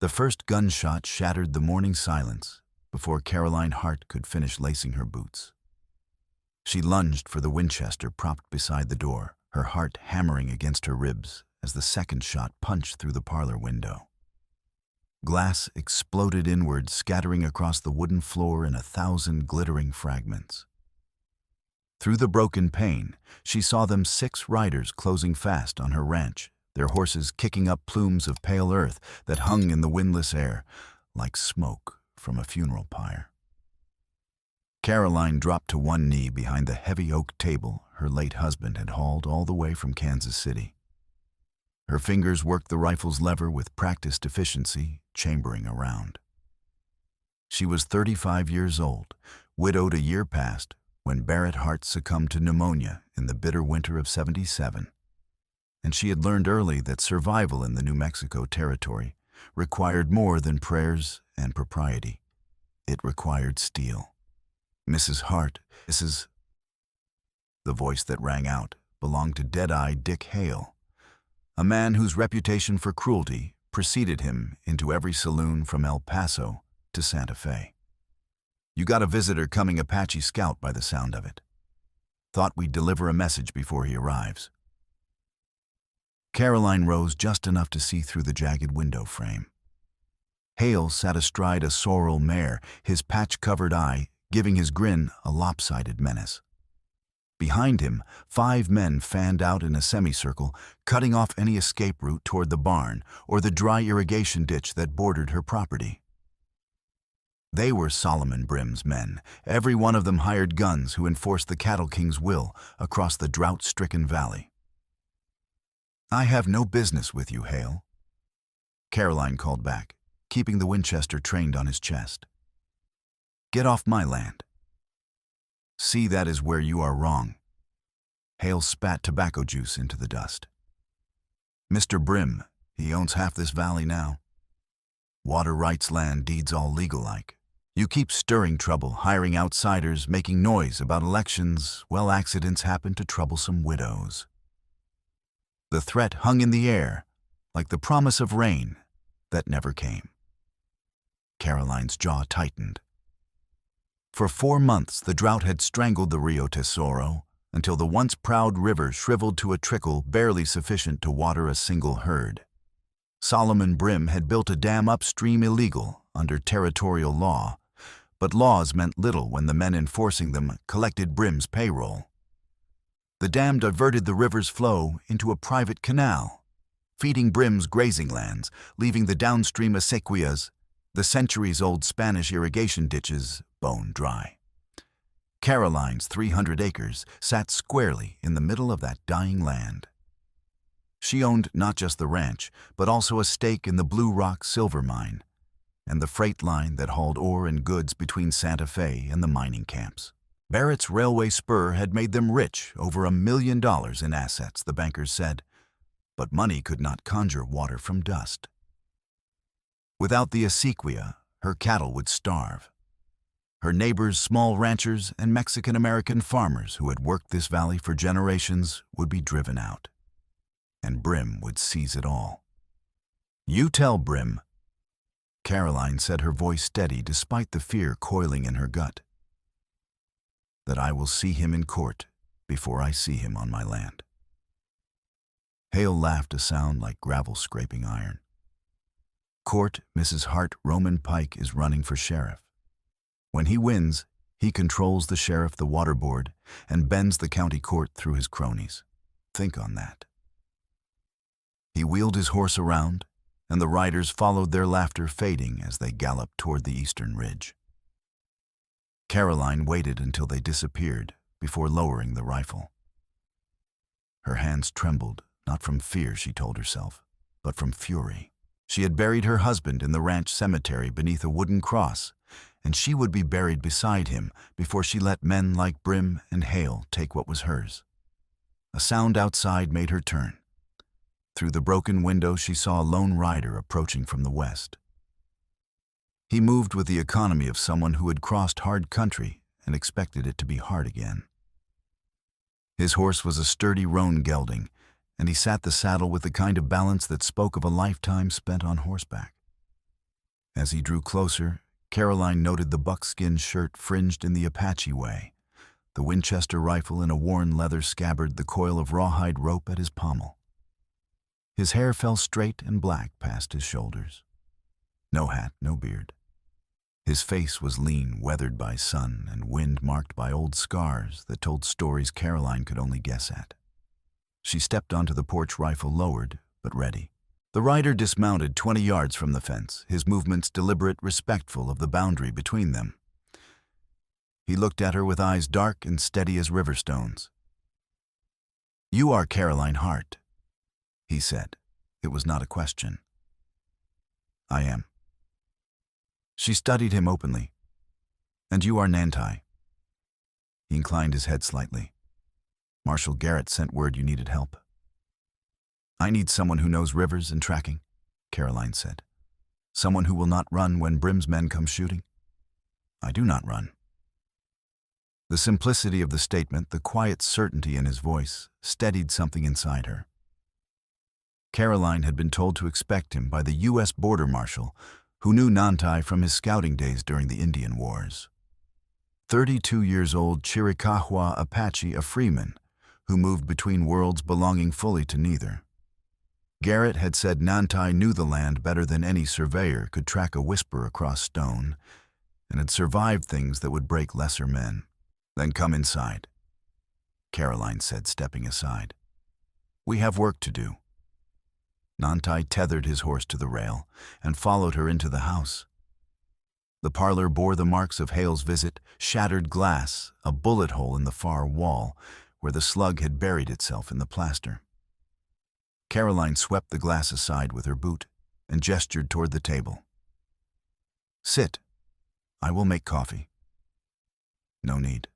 The first gunshot shattered the morning silence before Caroline Hart could finish lacing her boots. She lunged for the Winchester propped beside the door, her heart hammering against her ribs as the second shot punched through the parlor window. Glass exploded inward, scattering across the wooden floor in 1,000 glittering fragments. Through the broken pane, she saw them 6 riders closing fast on her ranch, their horses kicking up plumes of pale earth that hung in the windless air like smoke from a funeral pyre. Caroline dropped to one knee behind the heavy oak table her late husband had hauled all the way from Kansas City. Her fingers worked the rifle's lever with practiced efficiency, chambering around. She was 35 years old, widowed a year past, when Barrett Hart succumbed to pneumonia in the bitter winter of '77. And she had learned early that survival in the New Mexico territory required more than prayers and propriety. It required steel. Mrs. Hart, Mrs. The voice that rang out belonged to Dead-Eye Dick Hale, a man whose reputation for cruelty preceded him into every saloon from El Paso to Santa Fe. "You got a visitor coming, Apache scout by the sound of it. Thought we'd deliver a message before he arrives." Caroline rose just enough to see through the jagged window frame. Hale sat astride a sorrel mare, his patch-covered eye giving his grin a lopsided menace. Behind him, 5 men fanned out in a semicircle, cutting off any escape route toward the barn or the dry irrigation ditch that bordered her property. They were Solomon Brim's men, every one of them hired guns who enforced the Cattle King's will across the drought-stricken valley. "I have no business with you, Hale," Caroline called back, keeping the Winchester trained on his chest. "Get off my land." "See, that is where you are wrong." Hale spat tobacco juice into the dust. "Mr. Brim, he owns half this valley now. Water rights land, deeds all legal-like. You keep stirring trouble, hiring outsiders, making noise about elections. Well, accidents happen to troublesome widows." The threat hung in the air, like the promise of rain that never came. Caroline's jaw tightened. For 4 months, the drought had strangled the Rio Tesoro until the once proud river shriveled to a trickle barely sufficient to water a single herd. Solomon Brim had built a dam upstream illegal under territorial law, but laws meant little when the men enforcing them collected Brim's payroll. The dam diverted the river's flow into a private canal, feeding Brim's grazing lands, leaving the downstream acequias, the centuries-old Spanish irrigation ditches, bone dry. Caroline's 300 acres sat squarely in the middle of that dying land. She owned not just the ranch, but also a stake in the Blue Rock silver mine and the freight line that hauled ore and goods between Santa Fe and the mining camps. Barrett's railway spur had made them rich, over $1 million in assets, the bankers said, but money could not conjure water from dust. Without the acequia, her cattle would starve. Her neighbors, small ranchers, and Mexican-American farmers who had worked this valley for generations would be driven out. And Brim would seize it all. "You tell Brim," Caroline said, her voice steady despite the fear coiling in her gut, "that I will see him in court before I see him on my land." Hale laughed, a sound like gravel scraping iron. "Court, Mrs. Hart, Roman Pike is running for sheriff. When he wins, he controls the sheriff, the water board, and bends the county court through his cronies. Think on that." He wheeled his horse around, and the riders followed, their laughter fading as they galloped toward the eastern ridge. Caroline waited until they disappeared before lowering the rifle. Her hands trembled, not from fear, she told herself, but from fury. She had buried her husband in the ranch cemetery beneath a wooden cross, and she would be buried beside him before she let men like Brim and Hale take what was hers. A sound outside made her turn. Through the broken window, she saw a lone rider approaching from the west. He moved with the economy of someone who had crossed hard country and expected it to be hard again. His horse was a sturdy roan gelding, and he sat the saddle with the kind of balance that spoke of a lifetime spent on horseback. As he drew closer, Caroline noted the buckskin shirt fringed in the Apache way, the Winchester rifle in a worn leather scabbard, the coil of rawhide rope at his pommel. His hair fell straight and black past his shoulders. No hat, no beard. His face was lean, weathered by sun and wind, marked by old scars that told stories Caroline could only guess at. She stepped onto the porch, rifle lowered, but ready. The rider dismounted 20 yards from the fence, his movements deliberate, respectful of the boundary between them. He looked at her with eyes dark and steady as river stones. "You are Caroline Hart," he said. It was not a question. "I am." She studied him openly. "And you are Nantai." He inclined his head slightly. "Marshal Garrett sent word you needed help." "I need someone who knows rivers and tracking," Caroline said. "Someone who will not run when Brim's men come shooting." "I do not run." The simplicity of the statement, the quiet certainty in his voice, steadied something inside her. Caroline had been told to expect him by the U.S. border marshal, who knew Nantai from his scouting days during the Indian Wars. 32 years old Chiricahua Apache, a freeman, who moved between worlds belonging fully to neither. Garrett had said Nantai knew the land better than any surveyor could track a whisper across stone, and had survived things that would break lesser men. "Then come inside," Caroline said, stepping aside. "We have work to do." Nantai tethered his horse to the rail and followed her into the house. The parlor bore the marks of Hale's visit: shattered glass, a bullet hole in the far wall where the slug had buried itself in the plaster. Caroline swept the glass aside with her boot and gestured toward the table. "Sit. I will make coffee." "No need."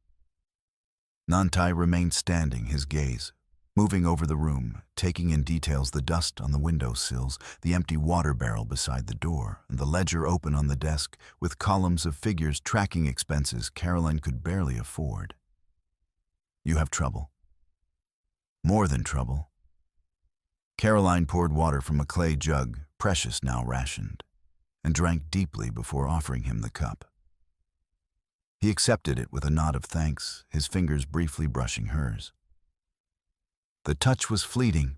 Nantai remained standing, his gaze moving over the room, taking in details: the dust on the window sills, the empty water barrel beside the door, and the ledger open on the desk with columns of figures tracking expenses Caroline could barely afford. "You have trouble." "More than trouble." Caroline poured water from a clay jug, precious now rationed, and drank deeply before offering him the cup. He accepted it with a nod of thanks, his fingers briefly brushing hers. The touch was fleeting,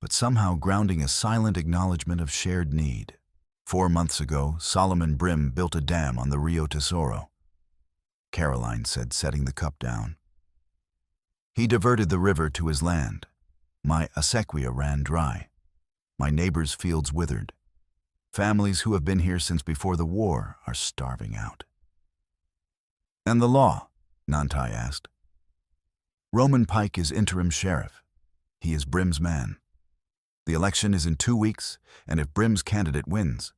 but somehow grounding a silent acknowledgement of shared need. 4 months ago, Solomon Brim built a dam on the Rio Tesoro, Caroline said, setting the cup down. "He diverted the river to his land. My acequia ran dry. My neighbors' fields withered. Families who have been here since before the war are starving out." "And the law?" Nantai asked. "Roman Pike is interim sheriff. He is Brim's man. The election is in 2 weeks, and if Brim's candidate wins..."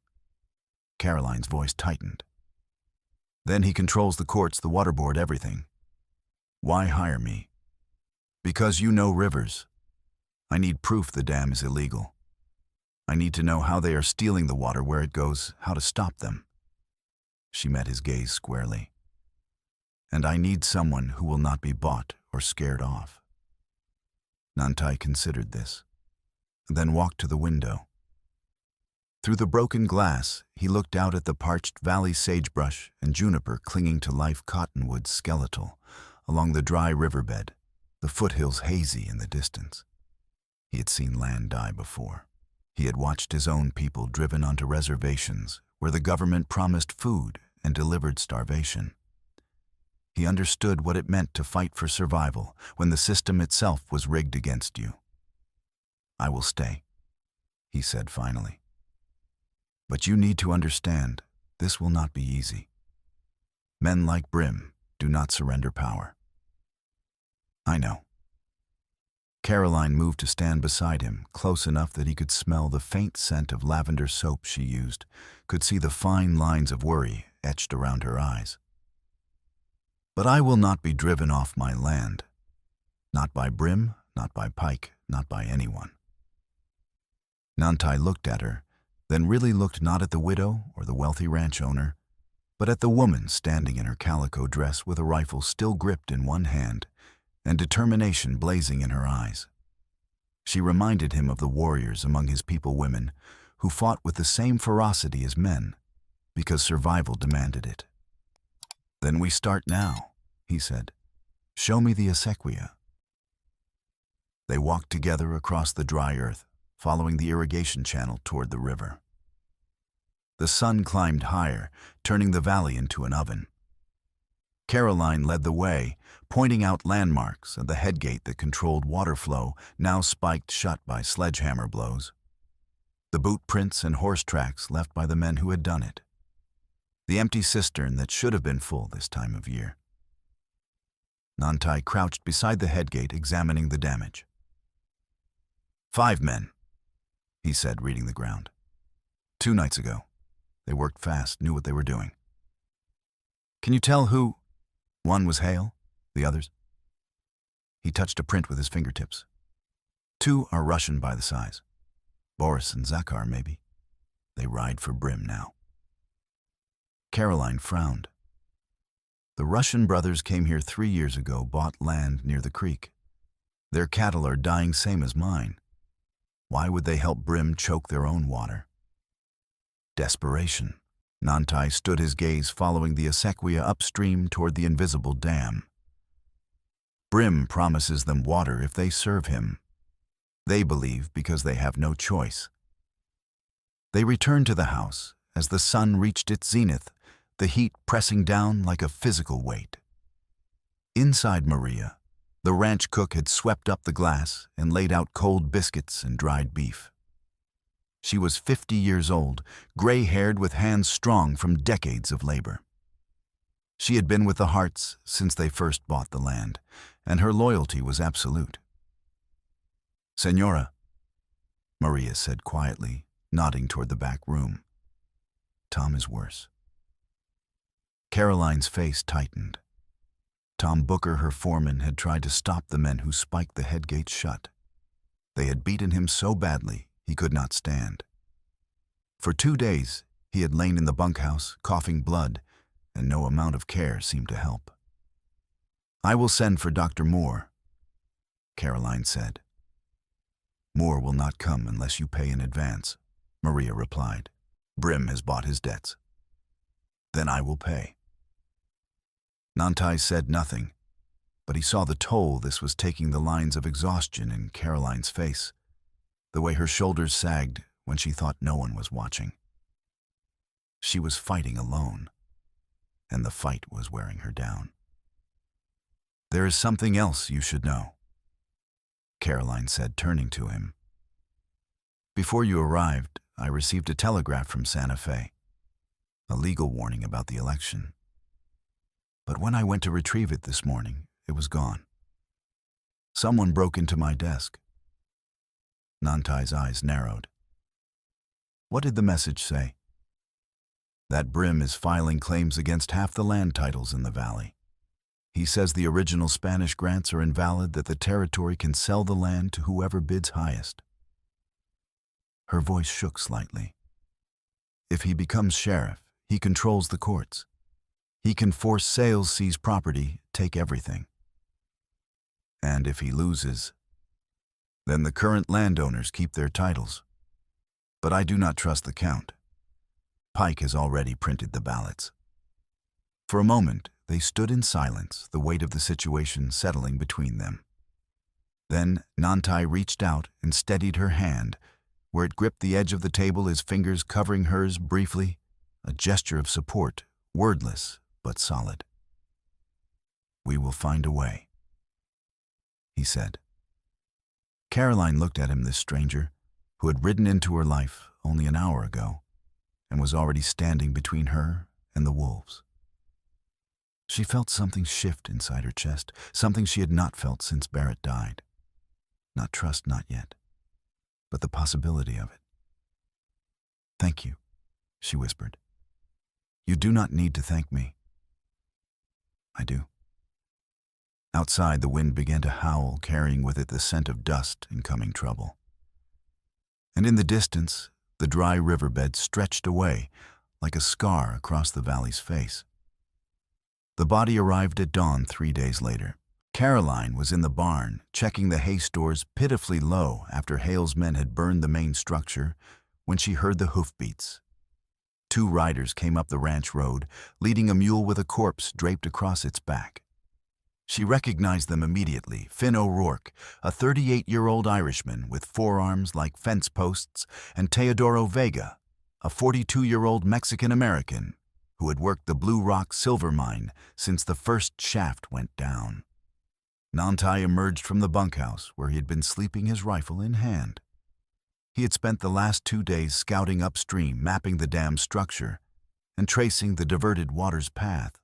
Caroline's voice tightened. "Then he controls the courts, the water board, everything. Why hire me?" "Because you know rivers. I need proof the dam is illegal. I need to know how they are stealing the water, where it goes, how to stop them." She met his gaze squarely. "And I need someone who will not be bought or scared off." Nantai considered this, then walked to the window. Through the broken glass, he looked out at the parched valley sagebrush and juniper clinging to life, cottonwoods skeletal along the dry riverbed, the foothills hazy in the distance. He had seen land die before. He had watched his own people driven onto reservations where the government promised food and delivered starvation. He understood what it meant to fight for survival when the system itself was rigged against you. "I will stay," he said finally. "But you need to understand, this will not be easy. Men like Brim do not surrender power." "I know." Caroline moved to stand beside him, close enough that he could smell the faint scent of lavender soap she used, could see the fine lines of worry etched around her eyes. "But I will not be driven off my land. Not by Brim, not by Pike, not by anyone." Nantai looked at her, then really looked not at the widow or the wealthy ranch owner, but at the woman standing in her calico dress with a rifle still gripped in one hand and determination blazing in her eyes. She reminded him of the warriors among his people women who fought with the same ferocity as men, because survival demanded it. "Then we start now," he said. "Show me the acequia." They walked together across the dry earth, following the irrigation channel toward the river. The sun climbed higher, turning the valley into an oven. Caroline led the way, pointing out landmarks and the headgate that controlled water flow, now spiked shut by sledgehammer blows. The boot prints and horse tracks left by the men who had done it. The empty cistern that should have been full this time of year. Nantai crouched beside the headgate, examining the damage. "5 men," he said, reading the ground. "2 nights ago. They worked fast, knew what they were doing." "Can you tell who?" "One was Hale, the others." He touched a print with his fingertips. 2 are Russian by the size. Boris and Zakhar, maybe. They ride for Brim now. Caroline frowned. The Russian brothers came here 3 years ago, bought land near the creek. Their cattle are dying same as mine. Why would they help Brim choke their own water? Desperation. Nantai stood his gaze following the acequia upstream toward the invisible dam. Brim promises them water if they serve him. They believe because they have no choice. They returned to the house as the sun reached its zenith, the heat pressing down like a physical weight. Inside Maria, the ranch cook had swept up the glass and laid out cold biscuits and dried beef. She was 50 years old, gray-haired with hands strong from decades of labor. She had been with the Harts since they first bought the land, and her loyalty was absolute. "Senora," Maria said quietly, nodding toward the back room. "Tom is worse." Caroline's face tightened. Tom Booker, her foreman, had tried to stop the men who spiked the headgate shut. They had beaten him so badly he could not stand. For 2 days, he had lain in the bunkhouse, coughing blood, and no amount of care seemed to help. "I will send for Dr. Moore," Caroline said. "Moore will not come unless you pay in advance," Maria replied. "Brim has bought his debts." "Then I will pay." Nantai said nothing, but he saw the toll this was taking, the lines of exhaustion in Caroline's face, the way her shoulders sagged when she thought no one was watching. She was fighting alone, and the fight was wearing her down. "There is something else you should know," Caroline said, turning to him. "Before you arrived, I received a telegraph from Santa Fe, a legal warning about the election. But when I went to retrieve it this morning, it was gone. Someone broke into my desk." Nantai's eyes narrowed. "What did the message say?" "That Brim is filing claims against half the land titles in the valley. He says the original Spanish grants are invalid, that the territory can sell the land to whoever bids highest." Her voice shook slightly. "If he becomes sheriff, he controls the courts. He can force sales, seize property, take everything. And if he loses, then the current landowners keep their titles. But I do not trust the count. Pike has already printed the ballots." For a moment, they stood in silence, the weight of the situation settling between them. Then Nantai reached out and steadied her hand, where it gripped the edge of the table, his fingers covering hers briefly, a gesture of support, wordless but solid. "We will find a way," he said. Caroline looked at him, this stranger, who had ridden into her life only an hour ago and was already standing between her and the wolves. She felt something shift inside her chest, something she had not felt since Barrett died. Not trust, not yet, but the possibility of it. "Thank you," she whispered. "You do not need to thank me." "I do." Outside, the wind began to howl, carrying with it the scent of dust and coming trouble. And in the distance, the dry riverbed stretched away like a scar across the valley's face. The body arrived at dawn 3 days later. Caroline was in the barn, checking the hay stores pitifully low after Hale's men had burned the main structure, when she heard the hoofbeats. Two riders came up the ranch road, leading a mule with a corpse draped across its back. She recognized them immediately: Finn O'Rourke, a 38-year-old Irishman with forearms like fence posts, and Teodoro Vega, a 42-year-old Mexican-American who had worked the Blue Rock silver mine since the first shaft went down. Nantai emerged from the bunkhouse where he had been sleeping, his rifle in hand. He had spent the last 2 days scouting upstream, mapping the dam's structure and tracing the diverted water's path.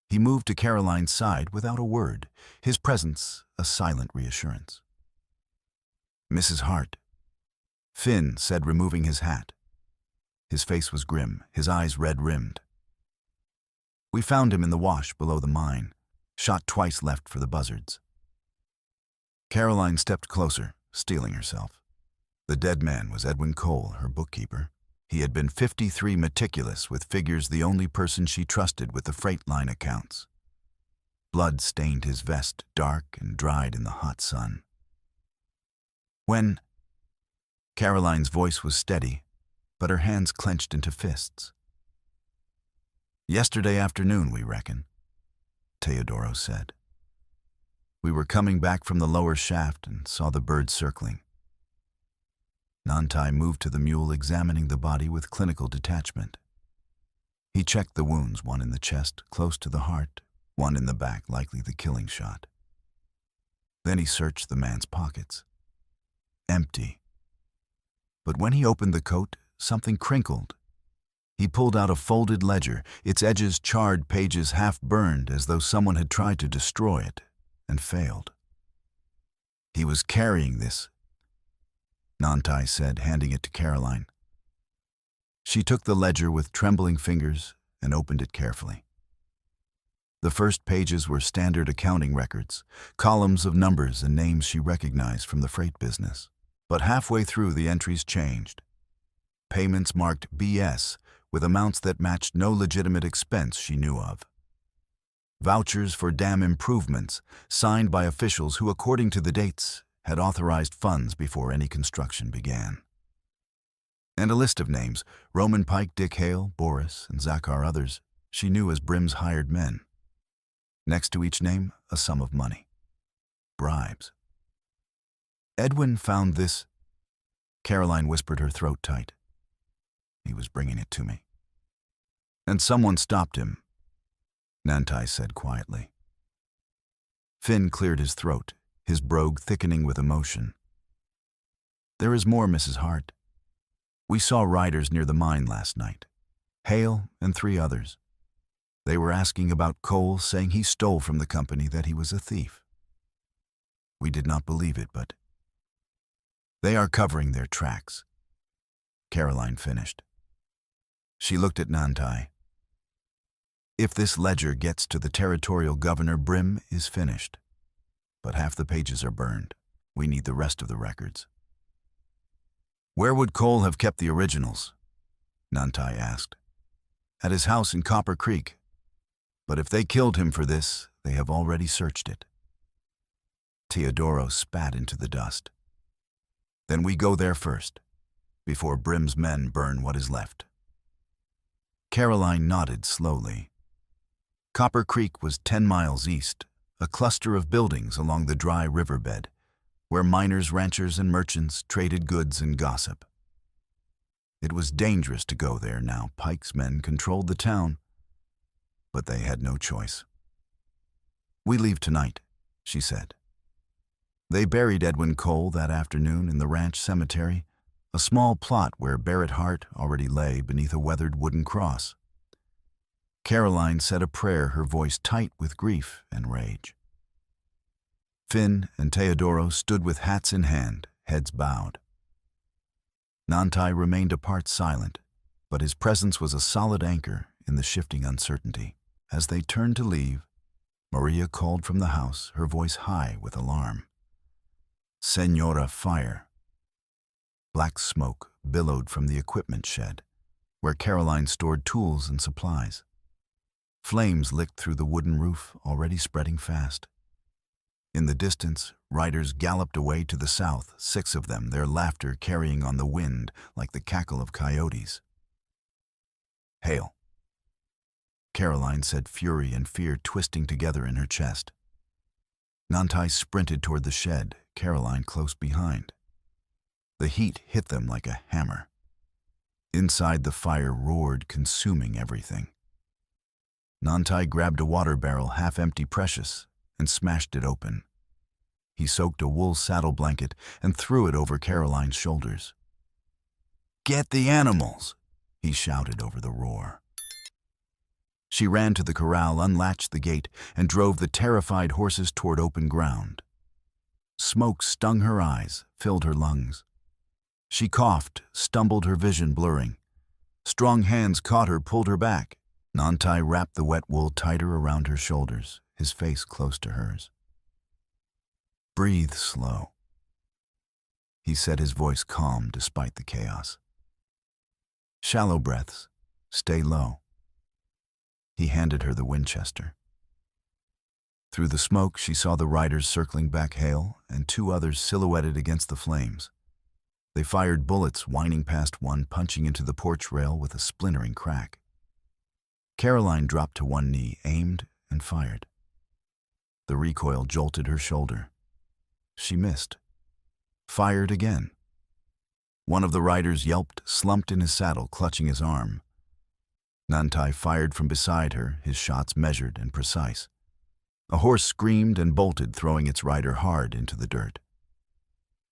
He moved to Caroline's side without a word, his presence a silent reassurance. "Mrs. Hart," Finn said, removing his hat. His face was grim, his eyes red-rimmed. "We found him in the wash below the mine, shot twice, left for the buzzards." Caroline stepped closer, steeling herself. The dead man was Edwin Cole, her bookkeeper. He had been 53, meticulous with figures, the only person she trusted with the freight line accounts. Blood stained his vest, dark and dried in the hot sun. "When?" Caroline's voice was steady, but her hands clenched into fists. "Yesterday afternoon, we reckon," Teodoro said. "We were coming back from the lower shaft and saw the bird circling." Nantai moved to the mule, examining the body with clinical detachment. He checked the wounds, one in the chest, close to the heart, one in the back, likely the killing shot. Then he searched the man's pockets. Empty. But when he opened the coat, something crinkled. He pulled out a folded ledger, its edges charred, pages half burned, as though someone had tried to destroy it and failed. "He was carrying this," Nantai said, handing it to Caroline. She took the ledger with trembling fingers and opened it carefully. The first pages were standard accounting records, columns of numbers and names she recognized from the freight business. But halfway through, the entries changed. Payments marked BS, with amounts that matched no legitimate expense she knew of. Vouchers for dam improvements, signed by officials who, according to the dates, had authorized funds before any construction began. And a list of names: Roman Pike, Dick Hale, Boris, and Zakar, others she knew as Brim's hired men. Next to each name, a sum of money. Bribes. "Edwin found this," Caroline whispered, her throat tight. "He was bringing it to me." "And someone stopped him," Nantai said quietly. Finn cleared his throat, his brogue thickening with emotion. "There is more, Mrs. Hart. We saw riders near the mine last night. Hale and 3 others. They were asking about Cole, saying he stole from the company, that he was a thief. We did not believe it, but they are covering their tracks," Caroline finished. She looked at Nantai. "If this ledger gets to the territorial governor, Brim is finished. But half the pages are burned. We need the rest of the records." "Where would Cole have kept the originals?" Nantai asked. "At his house in Copper Creek. But if they killed him for this, they have already searched it." Teodoro spat into the dust. "Then we go there first, before Brim's men burn what is left." Caroline nodded slowly. Copper Creek was 10 miles east, a cluster of buildings along the dry riverbed, where miners, ranchers, and merchants traded goods and gossip. It was dangerous to go there now. Pike's men controlled the town, but they had no choice. "We leave tonight," she said. They buried Edwin Cole that afternoon in the ranch cemetery, a small plot where Barrett Hart already lay beneath a weathered wooden cross. Caroline said a prayer, her voice tight with grief and rage. Finn and Teodoro stood with hats in hand, heads bowed. Nantai remained apart, silent, but his presence was a solid anchor in the shifting uncertainty. As they turned to leave, Maria called from the house, her voice high with alarm. "Senora, fire!" Black smoke billowed from the equipment shed, where Caroline stored tools and supplies. Flames licked through the wooden roof, already spreading fast. In the distance, riders galloped away to the south, 6 of them, their laughter carrying on the wind like the cackle of coyotes. Hale, Caroline said, fury and fear twisting together in her chest. Nantai sprinted toward the shed, Caroline close behind. The heat hit them like a hammer. Inside, the fire roared, consuming everything. Nantai grabbed a water barrel, half-empty precious, and smashed it open. He soaked a wool saddle blanket and threw it over Caroline's shoulders. "Get the animals!" he shouted over the roar. She ran to the corral, unlatched the gate, and drove the terrified horses toward open ground. Smoke stung her eyes, filled her lungs. She coughed, stumbled, her vision blurring. Strong hands caught her, pulled her back. Nantai wrapped the wet wool tighter around her shoulders, his face close to hers. "Breathe slow," he said, his voice calm despite the chaos. "Shallow breaths. Stay low." He handed her the Winchester. Through the smoke, she saw the riders circling back, Hale and two others silhouetted against the flames. They fired bullets, whining past one, punching into the porch rail with a splintering crack. Caroline dropped to one knee, aimed, and fired. The recoil jolted her shoulder. She missed. Fired again. One of the riders yelped, slumped in his saddle, clutching his arm. Nantai fired from beside her, his shots measured and precise. A horse screamed and bolted, throwing its rider hard into the dirt.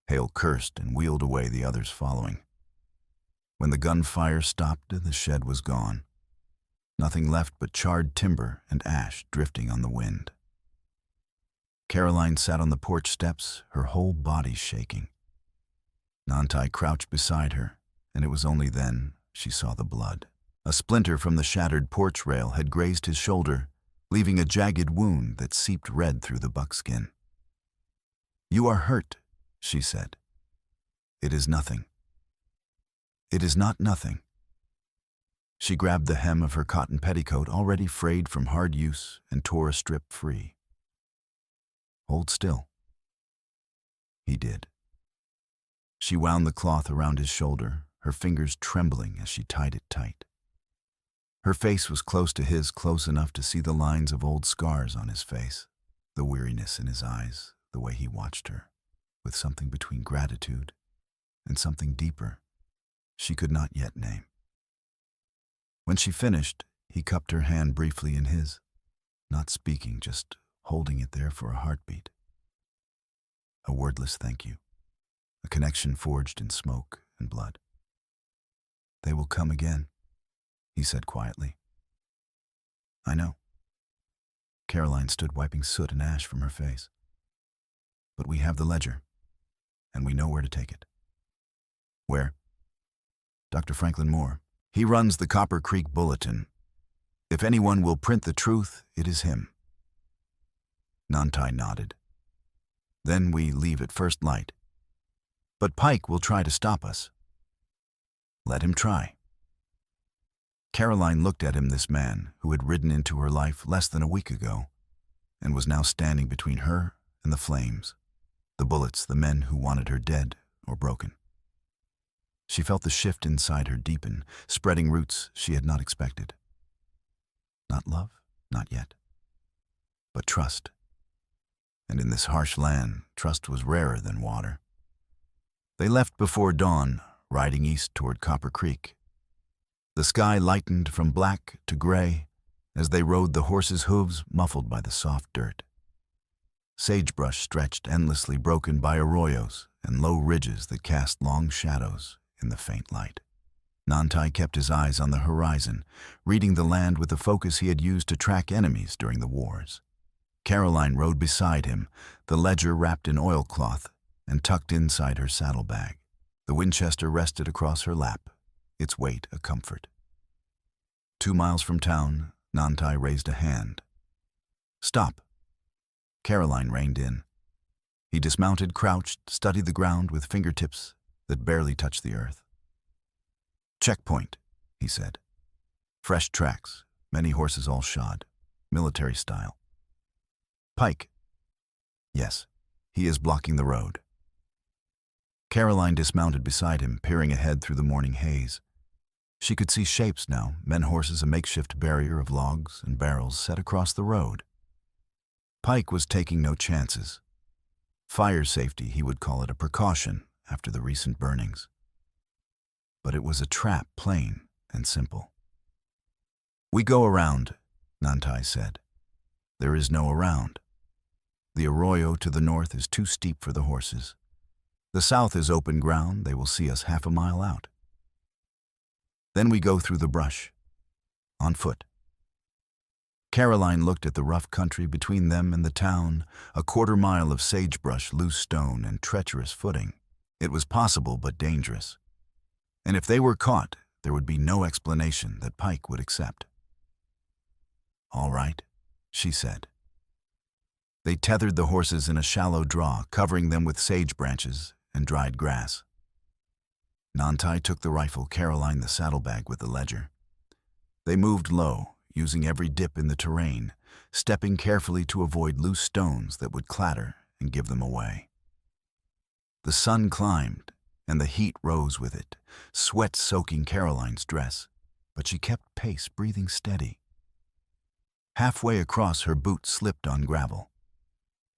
Hale cursed and wheeled away, the others following. When the gunfire stopped, the shed was gone. Nothing left but charred timber and ash drifting on the wind. Caroline sat on the porch steps, her whole body shaking. Nantai crouched beside her, and it was only then she saw the blood. A splinter from the shattered porch rail had grazed his shoulder, leaving a jagged wound that seeped red through the buckskin. "You are hurt," she said. "It is nothing." "It is not nothing." She grabbed the hem of her cotton petticoat, already frayed from hard use, and tore a strip free. "Hold still." He did. She wound the cloth around his shoulder, her fingers trembling as she tied it tight. Her face was close to his, close enough to see the lines of old scars on his face, the weariness in his eyes, the way he watched her, with something between gratitude and something deeper she could not yet name. When she finished, he cupped her hand briefly in his, not speaking, just holding it there for a heartbeat. A wordless thank you, a connection forged in smoke and blood. "They will come again," he said quietly. "I know." Caroline stood, wiping soot and ash from her face. "But we have the ledger, and we know where to take it." "Where?" "Dr. Franklin Moore. He runs the Copper Creek Bulletin. If anyone will print the truth, it is him." Nantai nodded. "Then we leave at first light. But Pike will try to stop us." "Let him try." Caroline looked at him, this man who had ridden into her life less than a week ago, and was now standing between her and the flames, the bullets, the men who wanted her dead or broken. She felt the shift inside her deepen, spreading roots she had not expected. Not love, not yet, but trust. And in this harsh land, trust was rarer than water. They left before dawn, riding east toward Copper Creek. The sky lightened from black to gray as they rode, the horses' hooves muffled by the soft dirt. Sagebrush stretched endlessly, broken by arroyos and low ridges that cast long shadows in the faint light. Nantai kept his eyes on the horizon, reading the land with the focus he had used to track enemies during the wars. Caroline rode beside him, the ledger wrapped in oilcloth and tucked inside her saddlebag. The Winchester rested across her lap, its weight a comfort. 2 miles from town, Nantai raised a hand. "Stop." Caroline reined in. He dismounted, crouched, studied the ground with fingertips that barely touched the earth. "Checkpoint," he said. "Fresh tracks, many horses all shod, military style." "Pike." "Yes, he is blocking the road." Caroline dismounted beside him, peering ahead through the morning haze. She could see shapes now, men horses, a makeshift barrier of logs and barrels set across the road. Pike was taking no chances. Fire safety, he would call it, a precaution after the recent burnings. But it was a trap, plain and simple. "We go around," Nantai said. "There is no around. The arroyo to the north is too steep for the horses. The south is open ground, they will see us half a mile out. Then we go through the brush, on foot." Caroline looked at the rough country between them and the town, a quarter-mile of sagebrush, loose stone, and treacherous footing. It was possible but dangerous. And if they were caught, there would be no explanation that Pike would accept. "All right," she said. They tethered the horses in a shallow draw, covering them with sage branches and dried grass. Nantai took the rifle, Caroline the saddlebag with the ledger. They moved low, using every dip in the terrain, stepping carefully to avoid loose stones that would clatter and give them away. The sun climbed, and the heat rose with it, sweat soaking Caroline's dress, but she kept pace, breathing steady. Halfway across, her boot slipped on gravel.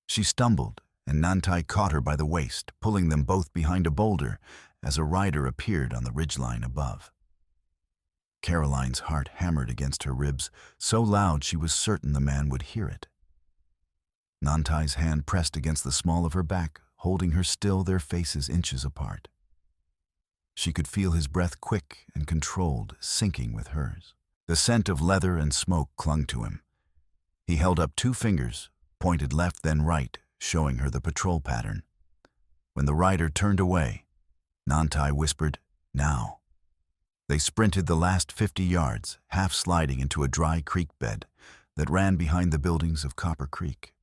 She stumbled, and Nantai caught her by the waist, pulling them both behind a boulder as a rider appeared on the ridgeline above. Caroline's heart hammered against her ribs, so loud she was certain the man would hear it. Nantai's hand pressed against the small of her back, holding her still, their faces inches apart. She could feel his breath, quick and controlled, syncing with hers. The scent of leather and smoke clung to him. He held up 2 fingers, pointed left then right, showing her the patrol pattern. When the rider turned away, Nantai whispered, "Now." They sprinted the last 50 yards, half sliding into a dry creek bed that ran behind the buildings of Copper Creek.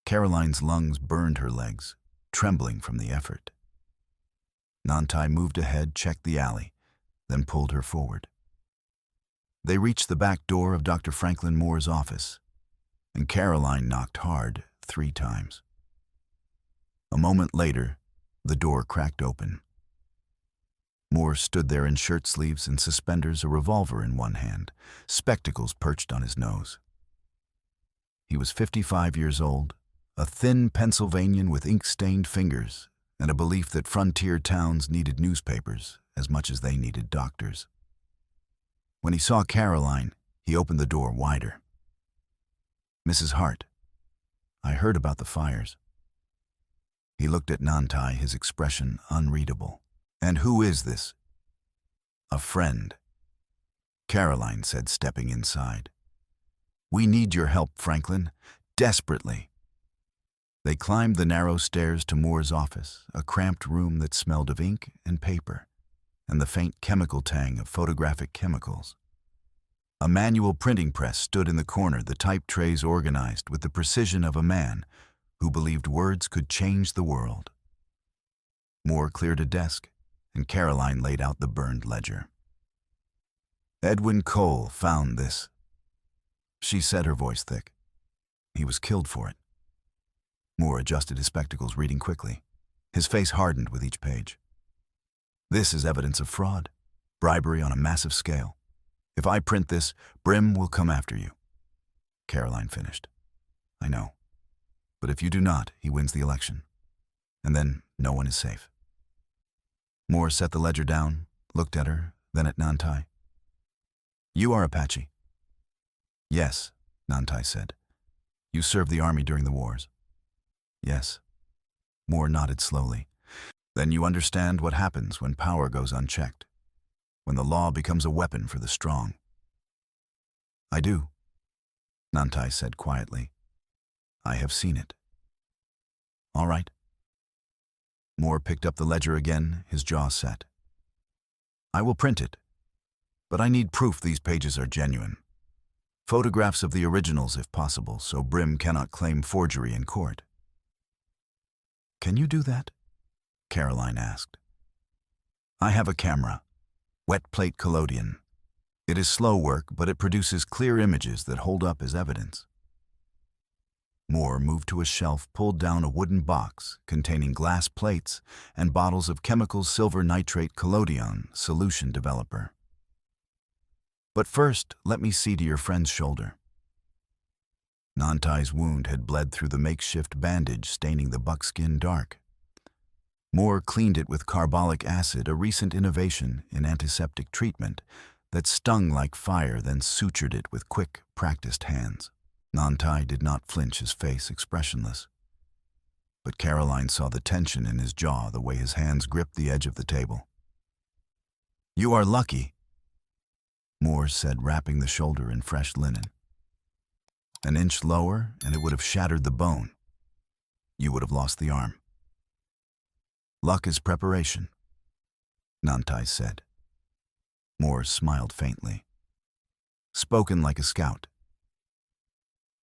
Caroline's lungs burned her legs, trembling from the effort. Nantai moved ahead, checked the alley, then pulled her forward. They reached the back door of Dr. Franklin Moore's office, and Caroline knocked hard 3 times. A moment later, the door cracked open. Moore stood there in shirt sleeves and suspenders, a revolver in one hand, spectacles perched on his nose. He was 55 years old, a thin Pennsylvanian with ink-stained fingers and a belief that frontier towns needed newspapers as much as they needed doctors. When he saw Caroline, he opened the door wider. "Mrs. Hart, I heard about the fires." He looked at Nantai, his expression unreadable. "And who is this?" "A friend," Caroline said, stepping inside. "We need your help, Franklin, desperately." They climbed the narrow stairs to Moore's office, a cramped room that smelled of ink and paper, and the faint chemical tang of photographic chemicals. A manual printing press stood in the corner, the type trays organized with the precision of a man who believed words could change the world. Moore cleared a desk, and Caroline laid out the burned ledger. "Edwin Cole found this," she said, her voice thick. "He was killed for it." Moore adjusted his spectacles, reading quickly. His face hardened with each page. "This is evidence of fraud, bribery on a massive scale. If I print this, Brim will come after you." Caroline finished. "I know. But if you do not, he wins the election. And then no one is safe." Moore set the ledger down, looked at her, then at Nantai. "You are Apache?" "Yes," Nantai said. "You served the army during the wars?" "Yes." Moore nodded slowly. "Then you understand what happens when power goes unchecked, when the law becomes a weapon for the strong." "I do," Nantai said quietly. "I have seen it." "All right." Moore picked up the ledger again, his jaw set. "I will print it, but I need proof these pages are genuine. Photographs of the originals if possible, so Brim cannot claim forgery in court." "Can you do that?" Caroline asked. "I have a camera, wet plate collodion. It is slow work, but it produces clear images that hold up as evidence." Moore moved to a shelf, pulled down a wooden box containing glass plates and bottles of chemical silver nitrate collodion solution developer. But first, let me see to your friend's shoulder. Nantai's wound had bled through the makeshift bandage, staining the buckskin dark. Moore cleaned it with carbolic acid, a recent innovation in antiseptic treatment that stung like fire, then sutured it with quick, practiced hands. Nantai did not flinch, his face expressionless. But Caroline saw the tension in his jaw, the way his hands gripped the edge of the table. "You are lucky," Moore said, wrapping the shoulder in fresh linen. "An inch lower, and it would have shattered the bone. You would have lost the arm." "Luck is preparation," Nantai said. Moore smiled faintly. "Spoken like a scout."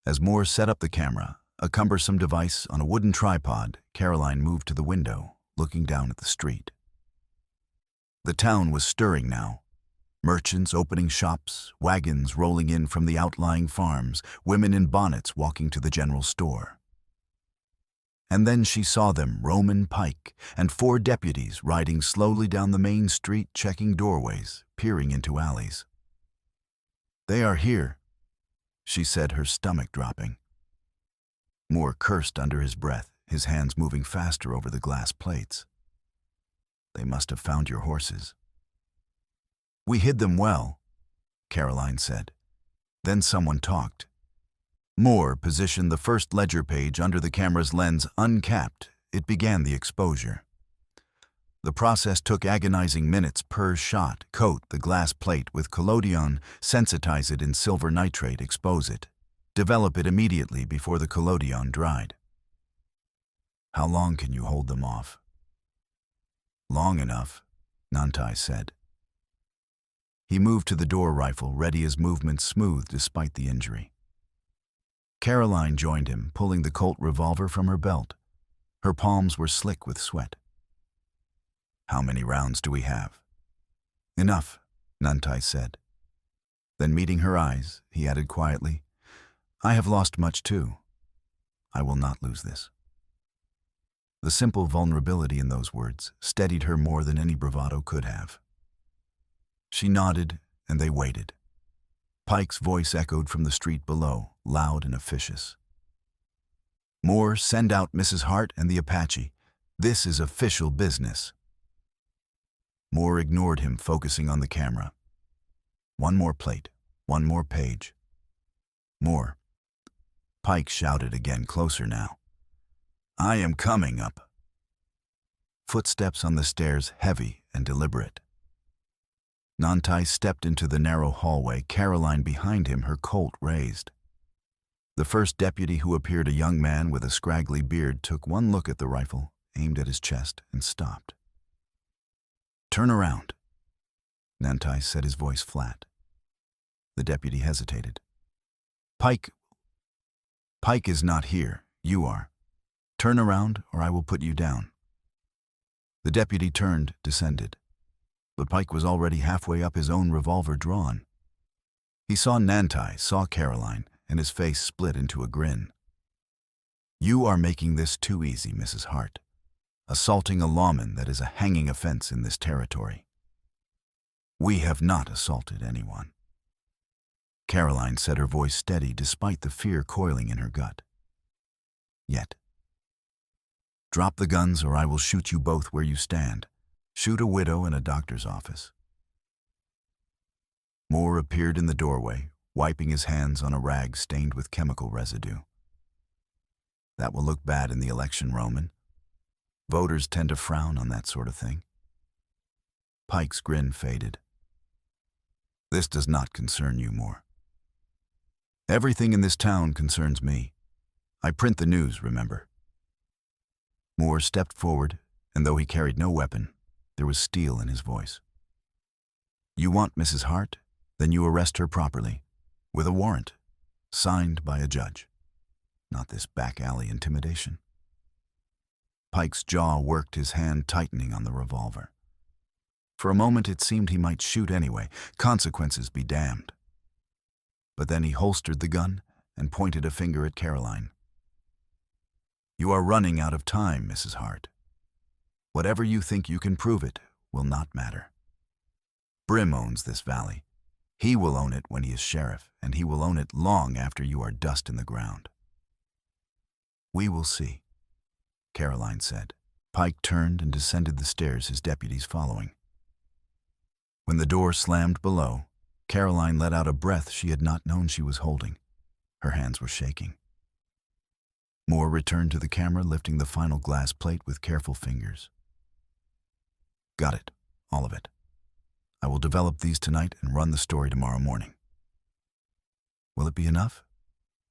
As Moore set up the camera, a cumbersome device on a wooden tripod, Caroline moved to the window, looking down at the street. The town was stirring now. Merchants opening shops, wagons rolling in from the outlying farms, women in bonnets walking to the general store. And then she saw them, Roman Pike and 4 deputies riding slowly down the main street, checking doorways, peering into alleys. "They are here," she said, her stomach dropping. Moore cursed under his breath, his hands moving faster over the glass plates. "They must have found your horses." "We hid them well," Caroline said. Then someone talked. Moore positioned the first ledger page under the camera's lens uncapped. It began the exposure. The process took agonizing minutes per shot. Coat the glass plate with collodion, sensitize it in silver nitrate, expose it. Develop it immediately before the collodion dried. "How long can you hold them off?" "Long enough," Nantai said. He moved to the door rifle, ready, his movements smooth despite the injury. Caroline joined him, pulling the Colt revolver from her belt. Her palms were slick with sweat. "How many rounds do we have?" "Enough," Nantai said. Then, meeting her eyes, he added quietly, "I have lost much too. I will not lose this." The simple vulnerability in those words steadied her more than any bravado could have. She nodded, and they waited. Pike's voice echoed from the street below, loud and officious. "Moore, send out Mrs. Hart and the Apache. This is official business." Moore ignored him, focusing on the camera. "One more plate, one more page." "Moore." Pike shouted again, closer now. "I am coming up." Footsteps on the stairs, heavy and deliberate. Nantai stepped into the narrow hallway, Caroline behind him, her Colt raised. The first deputy, who appeared a young man with a scraggly beard, took one look at the rifle, aimed at his chest, and stopped. "Turn around," Nantai said, his voice flat. The deputy hesitated. Pike is not here. You are. Turn around, or I will put you down." The deputy turned, descended. But Pike was already halfway up, his own revolver drawn. He saw Nantai, saw Caroline, and his face split into a grin. "You are making this too easy, Mrs. Hart. Assaulting a lawman, that is a hanging offense in this territory." "We have not assaulted anyone," Caroline said, her voice steady despite the fear coiling in her gut. "Yet. Drop the guns, or I will shoot you both where you stand. Shoot a widow in a doctor's office." Moore appeared in the doorway, wiping his hands on a rag stained with chemical residue. "That will look bad in the election, Roman. Voters tend to frown on that sort of thing." Pike's grin faded. "This does not concern you, Moore." "Everything in this town concerns me. I print the news, remember." Moore stepped forward, and though he carried no weapon, there was steel in his voice. "You want Mrs. Hart? Then you arrest her properly, with a warrant, signed by a judge. Not this back-alley intimidation." Pike's jaw worked, his hand tightening on the revolver. For a moment it seemed he might shoot anyway, consequences be damned. But then he holstered the gun and pointed a finger at Caroline. "You are running out of time, Mrs. Hart. Whatever you think you can prove it will not matter. Brim owns this valley. He will own it when he is sheriff, and he will own it long after you are dust in the ground. We will see, Caroline said. Pike turned and descended the stairs, his deputies following. When the door slammed below, Caroline let out a breath she had not known she was holding. Her hands were shaking. Moore returned to the camera, lifting the final glass plate with careful fingers. Got it, all of it. I will develop these tonight and run the story tomorrow morning. Will it be enough?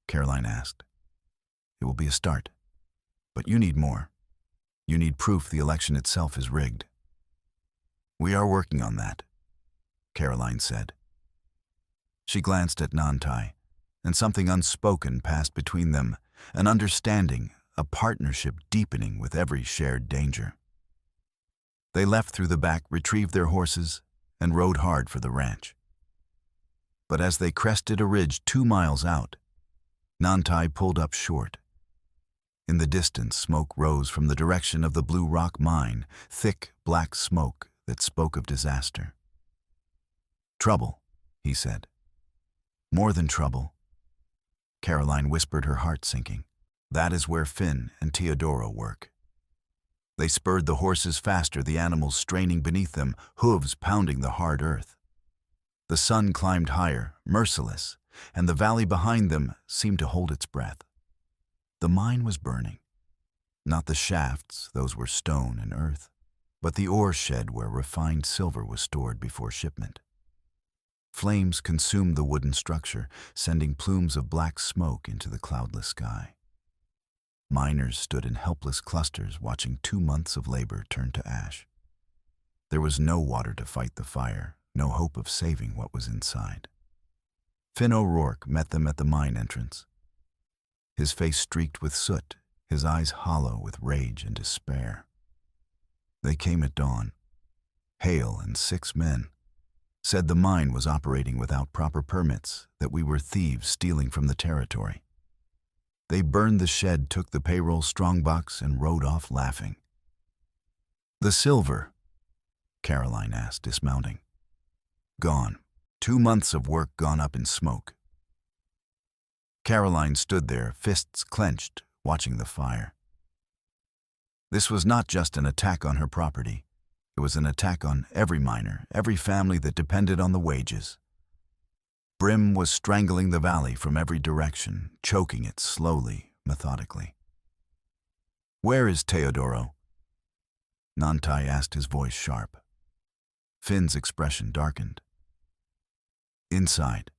Caroline asked. It will be a start. But you need more. You need proof the election itself is rigged. We are working on that, Caroline said. She glanced at Nantai, and something unspoken passed between them, an understanding, a partnership deepening with every shared danger. They left through the back, retrieved their horses, and rode hard for the ranch. But as they crested a ridge 2 miles out, Nantai pulled up short. In the distance, smoke rose from the direction of the Blue Rock mine, thick, black smoke that spoke of disaster. Trouble, he said. More than trouble. Caroline whispered, her heart sinking. That is where Finn and Teodoro work. They spurred the horses faster, the animals straining beneath them, hooves pounding the hard earth. The sun climbed higher, merciless, and the valley behind them seemed to hold its breath. The mine was burning. Not the shafts, those were stone and earth, but the ore shed where refined silver was stored before shipment. Flames consumed the wooden structure, sending plumes of black smoke into the cloudless sky. Miners stood in helpless clusters, watching 2 months of labor turn to ash. There was no water to fight the fire, no hope of saving what was inside. Finn O'Rourke met them at the mine entrance. His face streaked with soot, his eyes hollow with rage and despair. They came at dawn. Hale and 6 men said the mine was operating without proper permits, that we were thieves stealing from the territory. They burned the shed, took the payroll strongbox, and rode off laughing. The silver, Caroline asked, dismounting. Gone. 2 months of work gone up in smoke. Caroline stood there, fists clenched, watching the fire. This was not just an attack on her property. It was an attack on every miner, every family that depended on the wages. Brim was strangling the valley from every direction, choking it slowly, methodically. Where is Teodoro? Nantai asked, his voice sharp. Finn's expression darkened. Inside.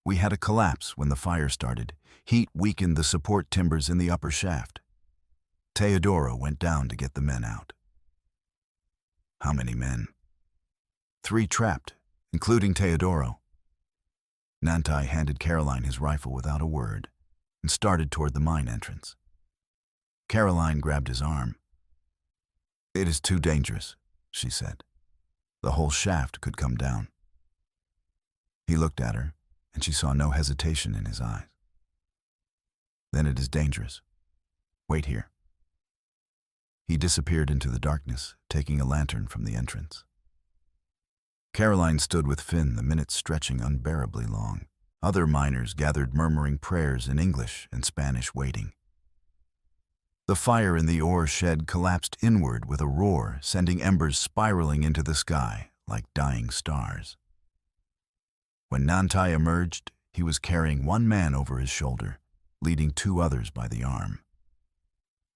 We had a collapse when the fire started. Heat weakened the support timbers in the upper shaft. Teodoro went down to get the men out. How many men? 3 trapped, including Teodoro. Nantai handed Caroline his rifle without a word and started toward the mine entrance. Caroline grabbed his arm. It is too dangerous, she said. The whole shaft could come down. He looked at her, and she saw no hesitation in his eyes. Then it is dangerous. Wait here. He disappeared into the darkness, taking a lantern from the entrance. Caroline stood with Finn, the minutes stretching unbearably long. Other miners gathered, murmuring prayers in English and Spanish, waiting. The fire in the ore shed collapsed inward with a roar, sending embers spiraling into the sky like dying stars. When Nantai emerged, he was carrying 1 man over his shoulder, leading 2 others by the arm.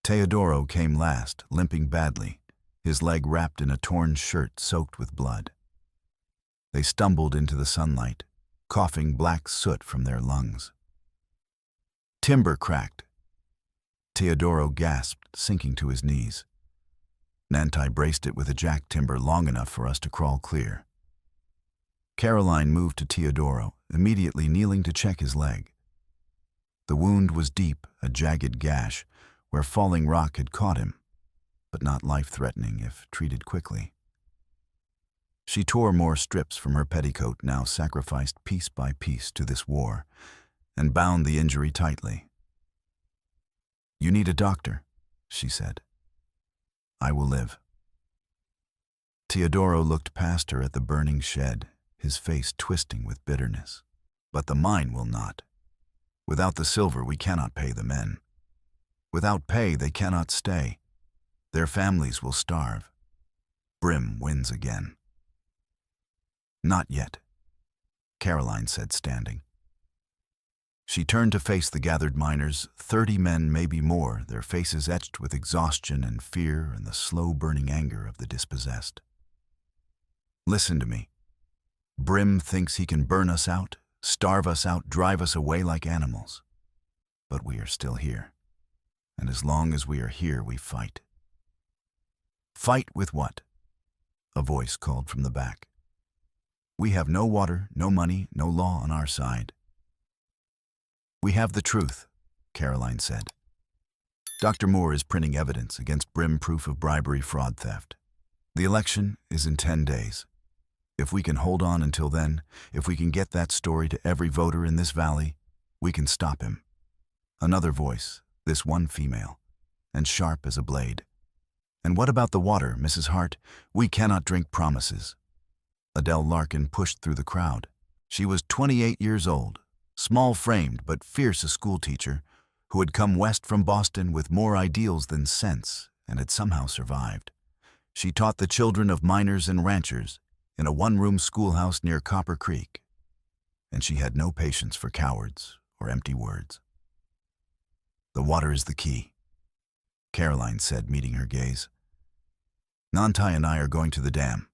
Teodoro came last, limping badly, his leg wrapped in a torn shirt soaked with blood. They stumbled into the sunlight, coughing black soot from their lungs. Timber cracked. Teodoro gasped, sinking to his knees. Nantai braced it with a jack timber long enough for us to crawl clear. Caroline moved to Teodoro, immediately kneeling to check his leg. The wound was deep, a jagged gash, where falling rock had caught him, but not life-threatening if treated quickly. She tore more strips from her petticoat, now sacrificed piece by piece to this war, and bound the injury tightly. You need a doctor, she said. I will live. Teodoro looked past her at the burning shed, his face twisting with bitterness. But the mine will not. Without the silver, we cannot pay the men. Without pay, they cannot stay. Their families will starve. Brim wins again. Not yet, Caroline said, standing. She turned to face the gathered miners, 30 men, maybe more, their faces etched with exhaustion and fear and the slow-burning anger of the dispossessed. Listen to me. Brim thinks he can burn us out, starve us out, drive us away like animals. But we are still here. And as long as we are here, we fight. Fight with what? A voice called from the back. We have no water, no money, no law on our side. We have the truth, Caroline said. Dr. Moore is printing evidence against Brim, proof of bribery, fraud, theft. The election is in 10 days. If we can hold on until then, if we can get that story to every voter in this valley, we can stop him. Another voice, this one female, and sharp as a blade. And what about the water, Mrs. Hart? We cannot drink promises. Adele Larkin pushed through the crowd. She was 28 years old, small-framed but fierce, a schoolteacher who had come west from Boston with more ideals than sense and had somehow survived. She taught the children of miners and ranchers in a one-room schoolhouse near Copper Creek, and she had no patience for cowards or empty words. The water is the key, Caroline said, meeting her gaze. Nantai and I are going to the dam.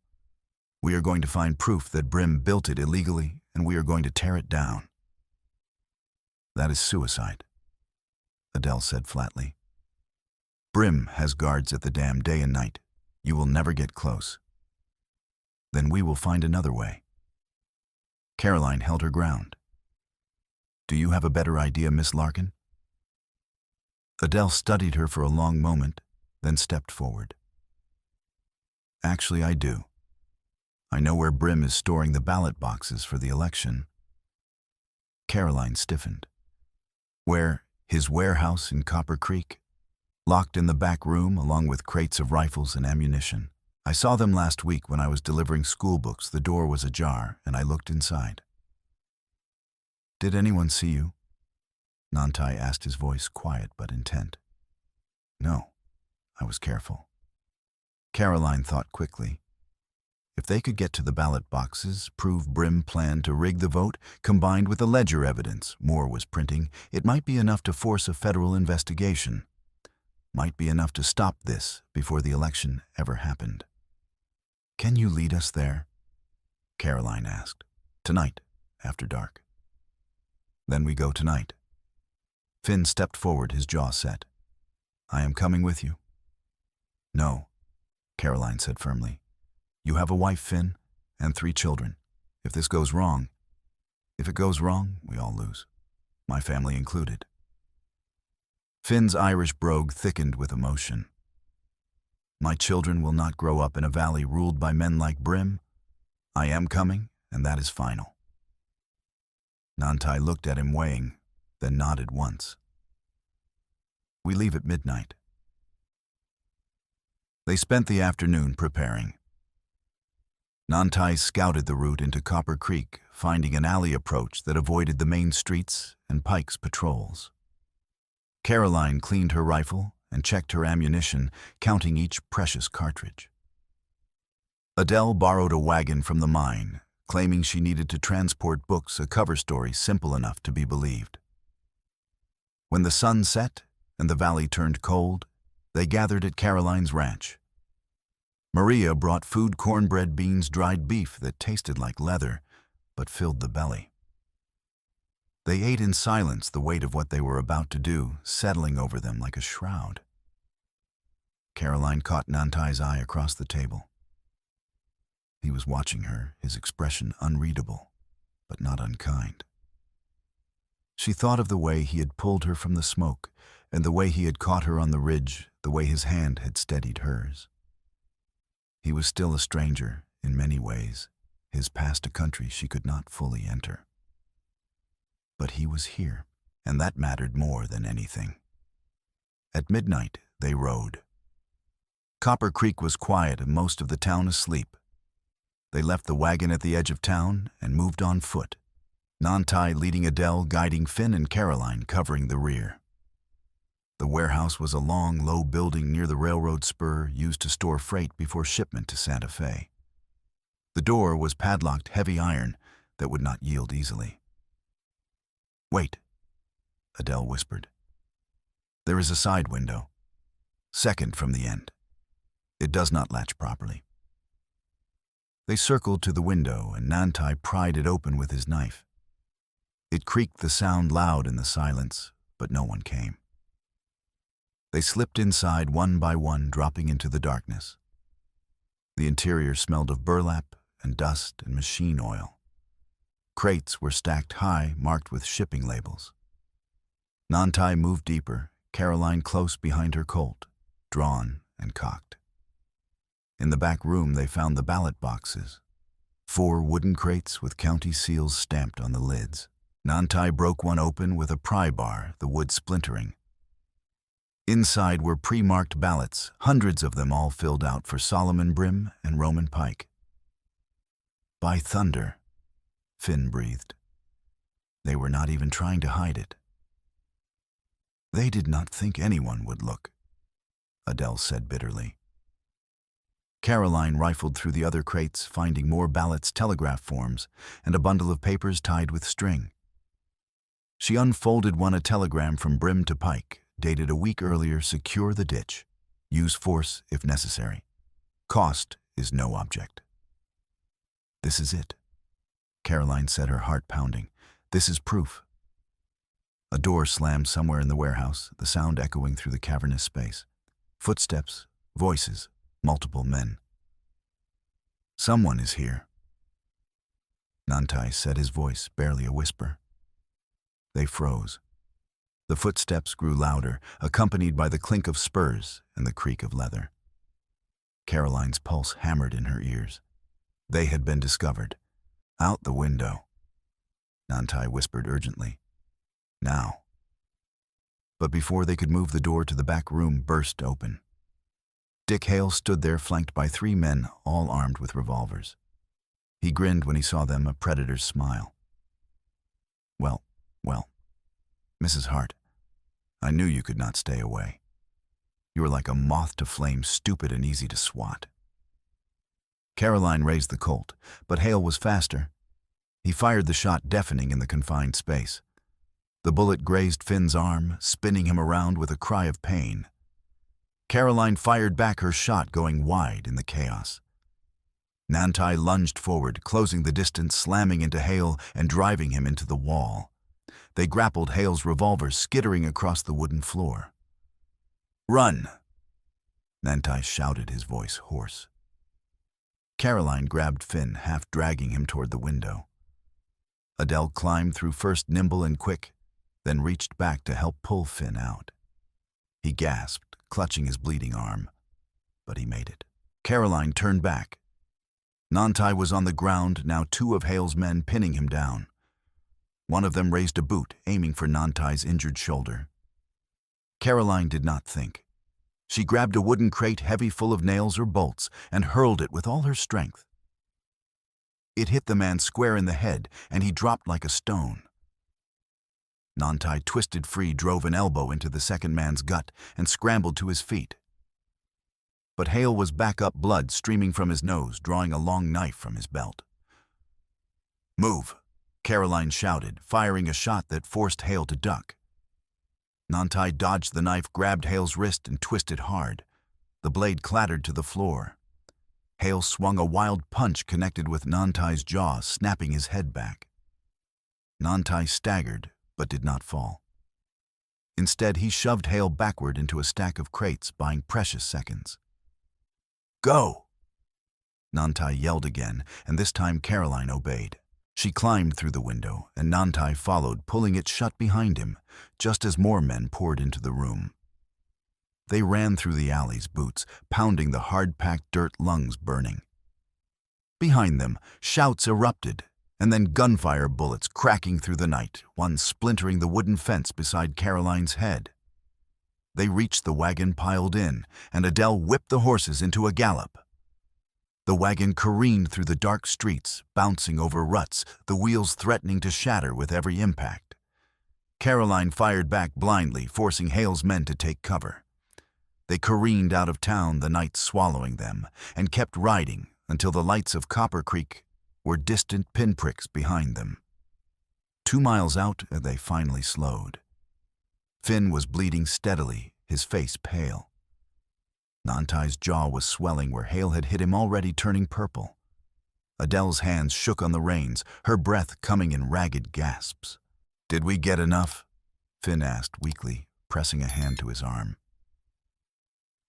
We are going to find proof that Brim built it illegally, and we are going to tear it down. That is suicide, Adele said flatly. Brim has guards at the dam day and night. You will never get close. Then we will find another way. Caroline held her ground. Do you have a better idea, Miss Larkin? Adele studied her for a long moment, then stepped forward. Actually, I do. I know where Brim is storing the ballot boxes for the election. Caroline stiffened. Where? His warehouse in Copper Creek? Locked in the back room along with crates of rifles and ammunition. I saw them last week when I was delivering school books. The door was ajar and I looked inside. Did anyone see you? Nantai asked, his voice quiet but intent. No, I was careful. Caroline thought quickly. If they could get to the ballot boxes, prove Brim planned to rig the vote, combined with the ledger evidence Moore was printing, it might be enough to force a federal investigation. Might be enough to stop this before the election ever happened. Can you lead us there? Caroline asked. Tonight, after dark. Then we go tonight. Finn stepped forward, his jaw set. I am coming with you. No, Caroline said firmly. You have a wife, Finn, and 3 children. If this goes wrong, if it goes wrong, we all lose, my family included. Finn's Irish brogue thickened with emotion. My children will not grow up in a valley ruled by men like Brim. I am coming, and that is final. Nantai looked at him, weighing, then nodded once. We leave at midnight. They spent the afternoon preparing. Nantai scouted the route into Copper Creek, finding an alley approach that avoided the main streets and Pike's patrols. Caroline cleaned her rifle and checked her ammunition, counting each precious cartridge. Adele borrowed a wagon from the mine, claiming she needed to transport books, a cover story simple enough to be believed. When the sun set and the valley turned cold, they gathered at Caroline's ranch. Maria brought food: cornbread, beans, dried beef that tasted like leather, but filled the belly. They ate in silence, the weight of what they were about to do settling over them like a shroud. Caroline caught Nantai's eye across the table. He was watching her, his expression unreadable, but not unkind. She thought of the way he had pulled her from the smoke, and the way he had caught her on the ridge, the way his hand had steadied hers. He was still a stranger in many ways, his past a country she could not fully enter. But he was here, and that mattered more than anything. At midnight, they rode. Copper Creek was quiet and most of the town asleep. They left the wagon at the edge of town and moved on foot, Nantai leading Adele, guiding Finn and Caroline, covering the rear. The warehouse was a long, low building near the railroad spur used to store freight before shipment to Santa Fe. The door was padlocked heavy iron that would not yield easily. "Wait," Adele whispered. "There is a side window, second from the end. It does not latch properly." They circled to the window, and Nantai pried it open with his knife. It creaked the sound loud in the silence, but no one came. They slipped inside one by one, dropping into the darkness. The interior smelled of burlap and dust and machine oil. Crates were stacked high, marked with shipping labels. Nantai moved deeper, Caroline close behind her Colt, drawn and cocked. In the back room they found the ballot boxes, 4 wooden crates with county seals stamped on the lids. Nantai broke one open with a pry bar, the wood splintering. Inside were pre-marked ballots, hundreds of them all filled out for Solomon Brim and Roman Pike. "By thunder," Finn breathed. They were not even trying to hide it. "They did not think anyone would look," Adele said bitterly. Caroline rifled through the other crates, finding more ballots, telegraph forms, and a bundle of papers tied with string. She unfolded one, a telegram from Brim to Pike, dated a week earlier: "Secure the ditch. Use force if necessary. Cost is no object." "This is it," Caroline said, her heart pounding. "This is proof." A door slammed somewhere in the warehouse, the sound echoing through the cavernous space. Footsteps, voices, multiple men. "Someone is here," Nantai said, his voice barely a whisper. They froze. The footsteps grew louder, accompanied by the clink of spurs and the creak of leather. Caroline's pulse hammered in her ears. They had been discovered. "Out the window," Nantai whispered urgently. "Now." But before they could move, the door to the back room burst open. Dick Hale stood there, flanked by 3 men, all armed with revolvers. He grinned when he saw them, a predator's smile. Well, Mrs. Hart, I knew you could not stay away. You were like a moth to flame, stupid and easy to swat." Caroline raised the Colt, but Hale was faster. He fired the shot, deafening in the confined space. The bullet grazed Finn's arm, spinning him around with a cry of pain. Caroline fired back her shot, going wide in the chaos. Nantai lunged forward, closing the distance, slamming into Hale and driving him into the wall. They grappled Hale's revolver, skittering across the wooden floor. "Run!" Nantai shouted, his voice hoarse. Caroline grabbed Finn, half dragging him toward the window. Adele climbed through, first nimble and quick, then reached back to help pull Finn out. He gasped, clutching his bleeding arm, but he made it. Caroline turned back. Nantai was on the ground, now 2 of Hale's men pinning him down. One of them raised a boot, aiming for Nantai's injured shoulder. Caroline did not think. She grabbed a wooden crate heavy full of nails or bolts and hurled it with all her strength. It hit the man square in the head, and he dropped like a stone. Nantai twisted free, drove an elbow into the second man's gut, and scrambled to his feet. But Hale was back up, blood streaming from his nose, drawing a long knife from his belt. "Move," Caroline shouted, firing a shot that forced Hale to duck. Nantai dodged the knife, grabbed Hale's wrist, and twisted hard. The blade clattered to the floor. Hale swung a wild punch connected with Nantai's jaw, snapping his head back. Nantai staggered, but did not fall. Instead, he shoved Hale backward into a stack of crates, buying precious seconds. "Go!" Nantai yelled again, and this time Caroline obeyed. She climbed through the window, and Nantai followed, pulling it shut behind him, just as more men poured into the room. They ran through the alleys, boots pounding, the hard-packed dirt, lungs burning. Behind them, shouts erupted, and then gunfire, bullets cracking through the night, one splintering the wooden fence beside Caroline's head. They reached the wagon, piled in, and Adele whipped the horses into a gallop. The wagon careened through the dark streets, bouncing over ruts, the wheels threatening to shatter with every impact. Caroline fired back blindly, forcing Hale's men to take cover. They careened out of town, the night swallowing them, and kept riding until the lights of Copper Creek were distant pinpricks behind them. 2 miles out, they finally slowed. Finn was bleeding steadily, his face pale. Nantai's jaw was swelling where Hale had hit him, already turning purple. Adele's hands shook on the reins, her breath coming in ragged gasps. "Did we get enough?" Finn asked weakly, pressing a hand to his arm.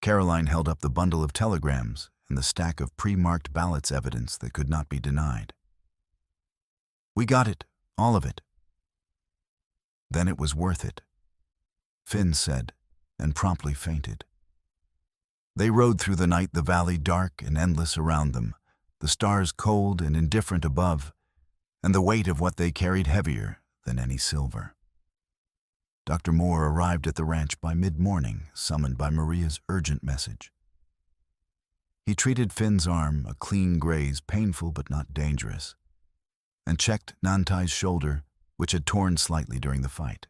Caroline held up the bundle of telegrams and the stack of pre-marked ballots, evidence that could not be denied. "We got it, all of it." "Then it was worth it," Finn said, and promptly fainted. They rode through the night, the valley dark and endless around them, the stars cold and indifferent above, and the weight of what they carried heavier than any silver. Dr. Moore arrived at the ranch by mid-morning, summoned by Maria's urgent message. He treated Finn's arm, a clean graze, painful but not dangerous, and checked Nantai's shoulder, which had torn slightly during the fight.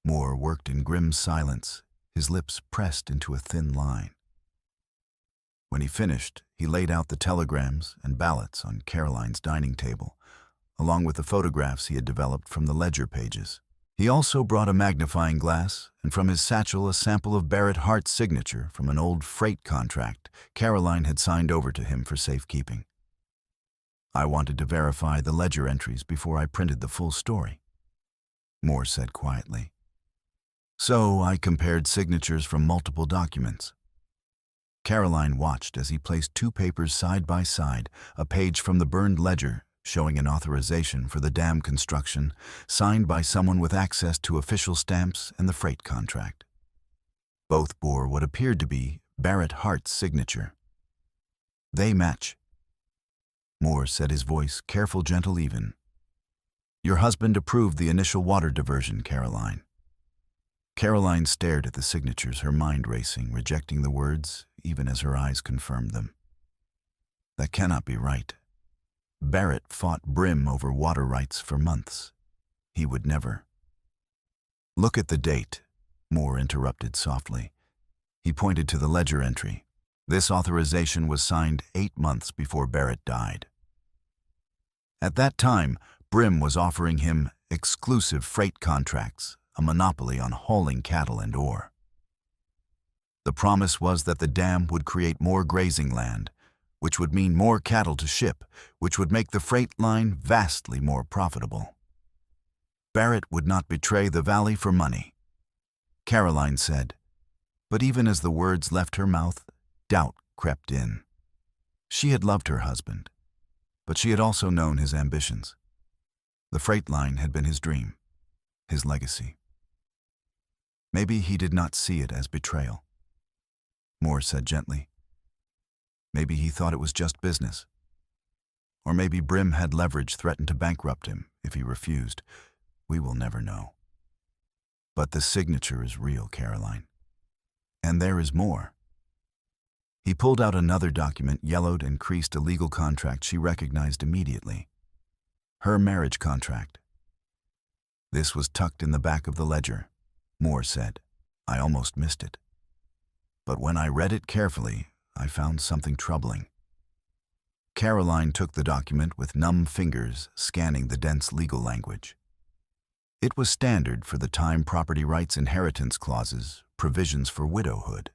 Moore worked in grim silence, his lips pressed into a thin line. When he finished, he laid out the telegrams and ballots on Caroline's dining table, along with the photographs he had developed from the ledger pages. He also brought a magnifying glass, and from his satchel a sample of Barrett Hart's signature from an old freight contract Caroline had signed over to him for safekeeping. "I wanted to verify the ledger entries before I printed the full story," Moore said quietly. "So I compared signatures from multiple documents." Caroline watched as he placed 2 papers side by side, a page from the burned ledger showing an authorization for the dam construction, signed by someone with access to official stamps, and the freight contract. Both bore what appeared to be Barrett Hart's signature. "They match," Moore said, his voice careful, gentle, even. "Your husband approved the initial water diversion, Caroline." Caroline stared at the signatures, her mind racing, rejecting the words even as her eyes confirmed them. "That cannot be right. Barrett fought Brim over water rights for months. He would never." "Look at the date," Moore interrupted softly. He pointed to the ledger entry. "This authorization was signed 8 months before Barrett died. At that time, Brim was offering him exclusive freight contracts, a monopoly on hauling cattle and ore. The promise was that the dam would create more grazing land, which would mean more cattle to ship, which would make the freight line vastly more profitable. Barrett would not betray the valley for money," Caroline said, but even as the words left her mouth, doubt crept in. She had loved her husband, but she had also known his ambitions. The freight line had been his dream, his legacy. Maybe he did not see it as betrayal, Moore said gently. Maybe he thought it was just business. Or maybe Brim had leverage, threatened to bankrupt him if he refused. We will never know. But the signature is real, Caroline. And there is more. He pulled out another document, yellowed and creased, a legal contract she recognized immediately. Her marriage contract. "This was tucked in the back of the ledger," Moore said. "I almost missed it. But when I read it carefully, I found something troubling." Caroline took the document with numb fingers, scanning the dense legal language. It was standard for the time, property rights, inheritance clauses, provisions for widowhood.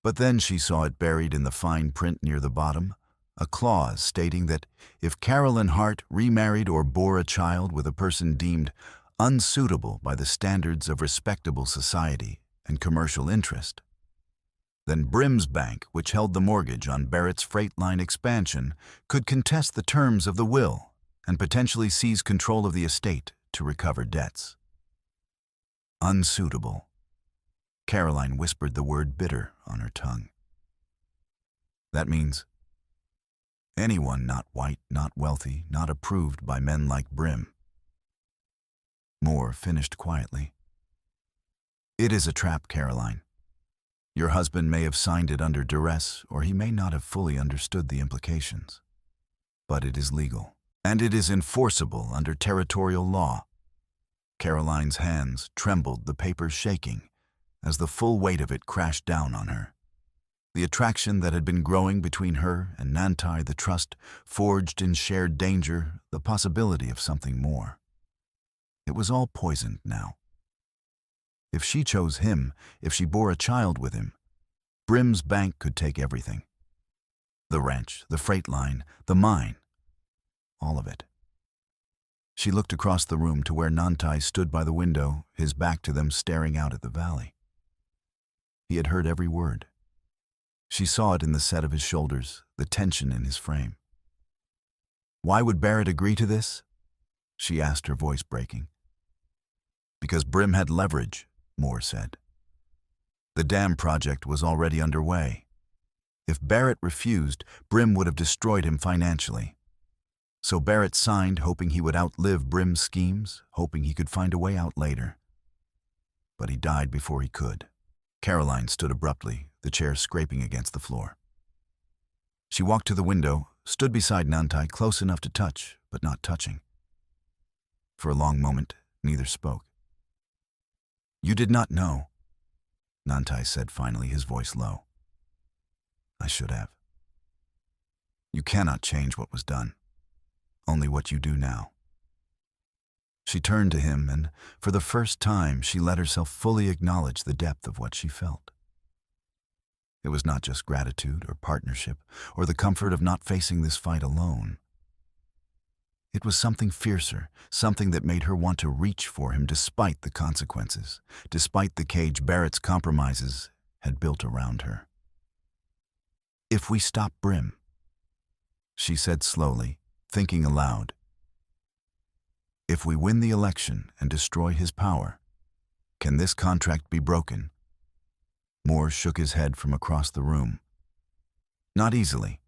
But then she saw it buried in the fine print near the bottom, a clause stating that if Carolyn Hart remarried or bore a child with a person deemed unsuitable by the standards of respectable society and commercial interest, then Brim's bank, which held the mortgage on Barrett's freight line expansion, could contest the terms of the will and potentially seize control of the estate to recover debts. Unsuitable. Caroline whispered the word bitter on her tongue. That means anyone not white, not wealthy, not approved by men like Brim. Moore finished quietly. "It is a trap, Caroline. Your husband may have signed it under duress, or he may not have fully understood the implications. But it is legal, and it is enforceable under territorial law. Caroline's hands trembled, the paper shaking, as the full weight of it crashed down on her. The attraction that had been growing between her and Nantai, the trust forged in shared danger, the possibility of something more. It was all poisoned now. If she chose him, if she bore a child with him, Brim's bank could take everything. The ranch, the freight line, the mine, all of it. She looked across the room to where Nantai stood by the window, his back to them, staring out at the valley. He had heard every word. She saw it in the set of his shoulders, the tension in his frame. Why would Barrett agree to this? She asked, her voice breaking. Because Brim had leverage, Moore said. The dam project was already underway. If Barrett refused, Brim would have destroyed him financially. So Barrett signed, hoping he would outlive Brim's schemes, hoping he could find a way out later. But he died before he could. Caroline stood abruptly, the chair scraping against the floor. She walked to the window, stood beside Nantai, close enough to touch, but not touching. For a long moment, neither spoke. You did not know, Nantai said finally, his voice low. I should have. You cannot change what was done, only what you do now. She turned to him, and for the first time she let herself fully acknowledge the depth of what she felt. It was not just gratitude or partnership or the comfort of not facing this fight alone. It was something fiercer, something that made her want to reach for him despite the consequences, despite the cage Barrett's compromises had built around her. If we stop Brim, she said slowly, thinking aloud. If we win the election and destroy his power, can this contract be broken? Moore shook his head from across the room. Not easily.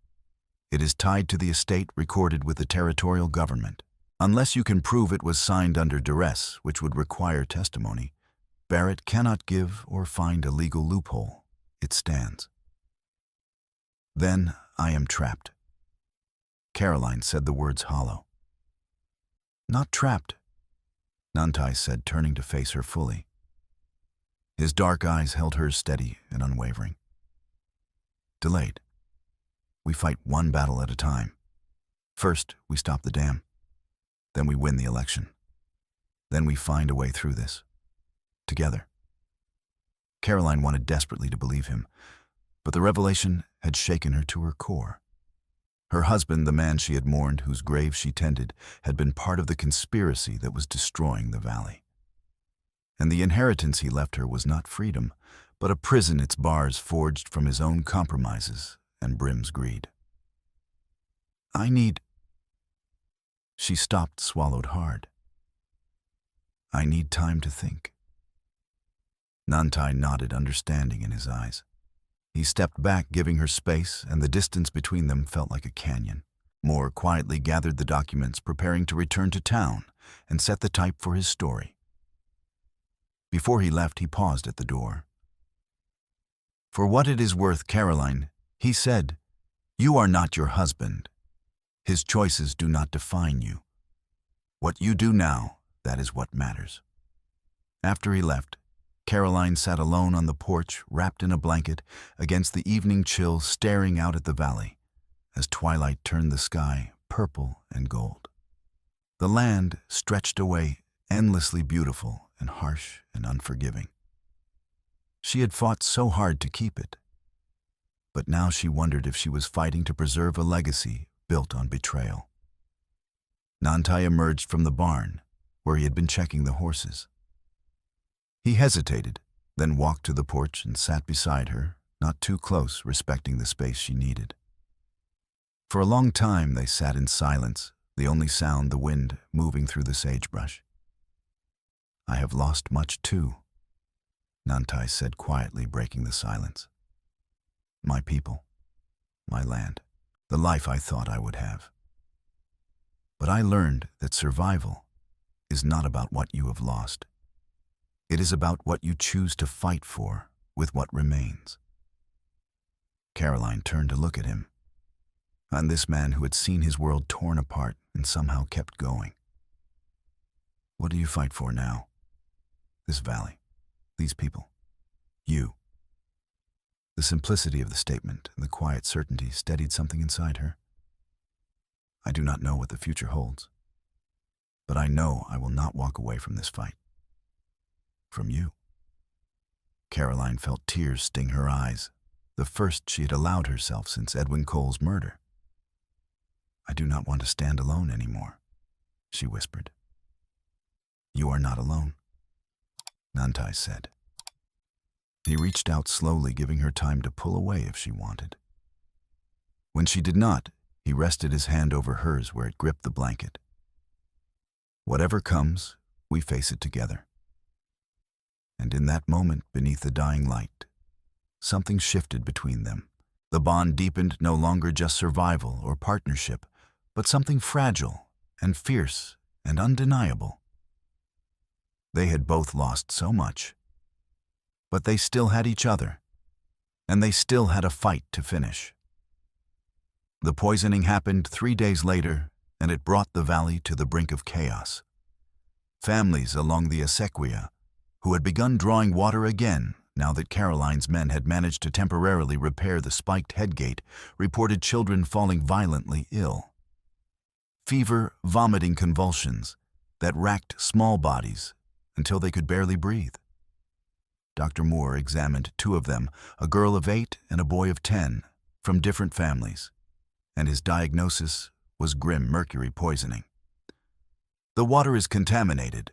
It is tied to the estate recorded with the territorial government. Unless you can prove it was signed under duress, which would require testimony, Barrett cannot give or find a legal loophole. It stands. Then I am trapped. Caroline said the words hollow. Not trapped, Nantai said, turning to face her fully. His dark eyes held hers steady and unwavering. Delayed. We fight one battle at a time. First, we stop the dam. Then we win the election. Then we find a way through this. Together. Caroline wanted desperately to believe him, but the revelation had shaken her to her core. Her husband, the man she had mourned, whose grave she tended, had been part of the conspiracy that was destroying the valley. And the inheritance he left her was not freedom, but a prison, its bars forged from his own compromises and Brim's greed. I need... She stopped, swallowed hard. I need time to think. Nantai nodded, understanding in his eyes. He stepped back, giving her space, and the distance between them felt like a canyon. Moore quietly gathered the documents, preparing to return to town and set the type for his story. Before he left, he paused at the door. For what it is worth, Caroline, he said, you are not your husband. His choices do not define you. What you do now, that is what matters. After he left, Caroline sat alone on the porch, wrapped in a blanket, against the evening chill, staring out at the valley, as twilight turned the sky purple and gold. The land stretched away, endlessly beautiful and harsh and unforgiving. She had fought so hard to keep it, but now she wondered if she was fighting to preserve a legacy built on betrayal. Nantai emerged from the barn, where he had been checking the horses. He hesitated, then walked to the porch and sat beside her, not too close, respecting the space she needed. For a long time they sat in silence, the only sound the wind moving through the sagebrush. I have lost much too, Nantai said quietly, breaking the silence. My people, my land, the life I thought I would have. But I learned that survival is not about what you have lost. It is about what you choose to fight for with what remains. Caroline turned to look at him, on this man who had seen his world torn apart and somehow kept going. What do you fight for now? This valley, these people, you. The simplicity of the statement and the quiet certainty steadied something inside her. I do not know what the future holds, but I know I will not walk away from this fight. From you. Caroline felt tears sting her eyes, the first she had allowed herself since Edwin Cole's murder. I do not want to stand alone anymore, she whispered. You are not alone, Nantai said. He reached out slowly, giving her time to pull away if she wanted. When she did not, he rested his hand over hers where it gripped the blanket. Whatever comes, we face it together. And in that moment, beneath the dying light, something shifted between them. The bond deepened, no longer just survival or partnership, but something fragile and fierce and undeniable. They had both lost so much, but they still had each other, and they still had a fight to finish. The poisoning happened 3 days later, and it brought the valley to the brink of chaos. Families along the Acequia, who had begun drawing water again now that Caroline's men had managed to temporarily repair the spiked headgate, reported children falling violently ill. Fever, vomiting convulsions that racked small bodies until they could barely breathe. Dr. Moore examined 2 of them, a girl of 8 and a boy of 10, from different families, and his diagnosis was grim mercury poisoning. The water is contaminated,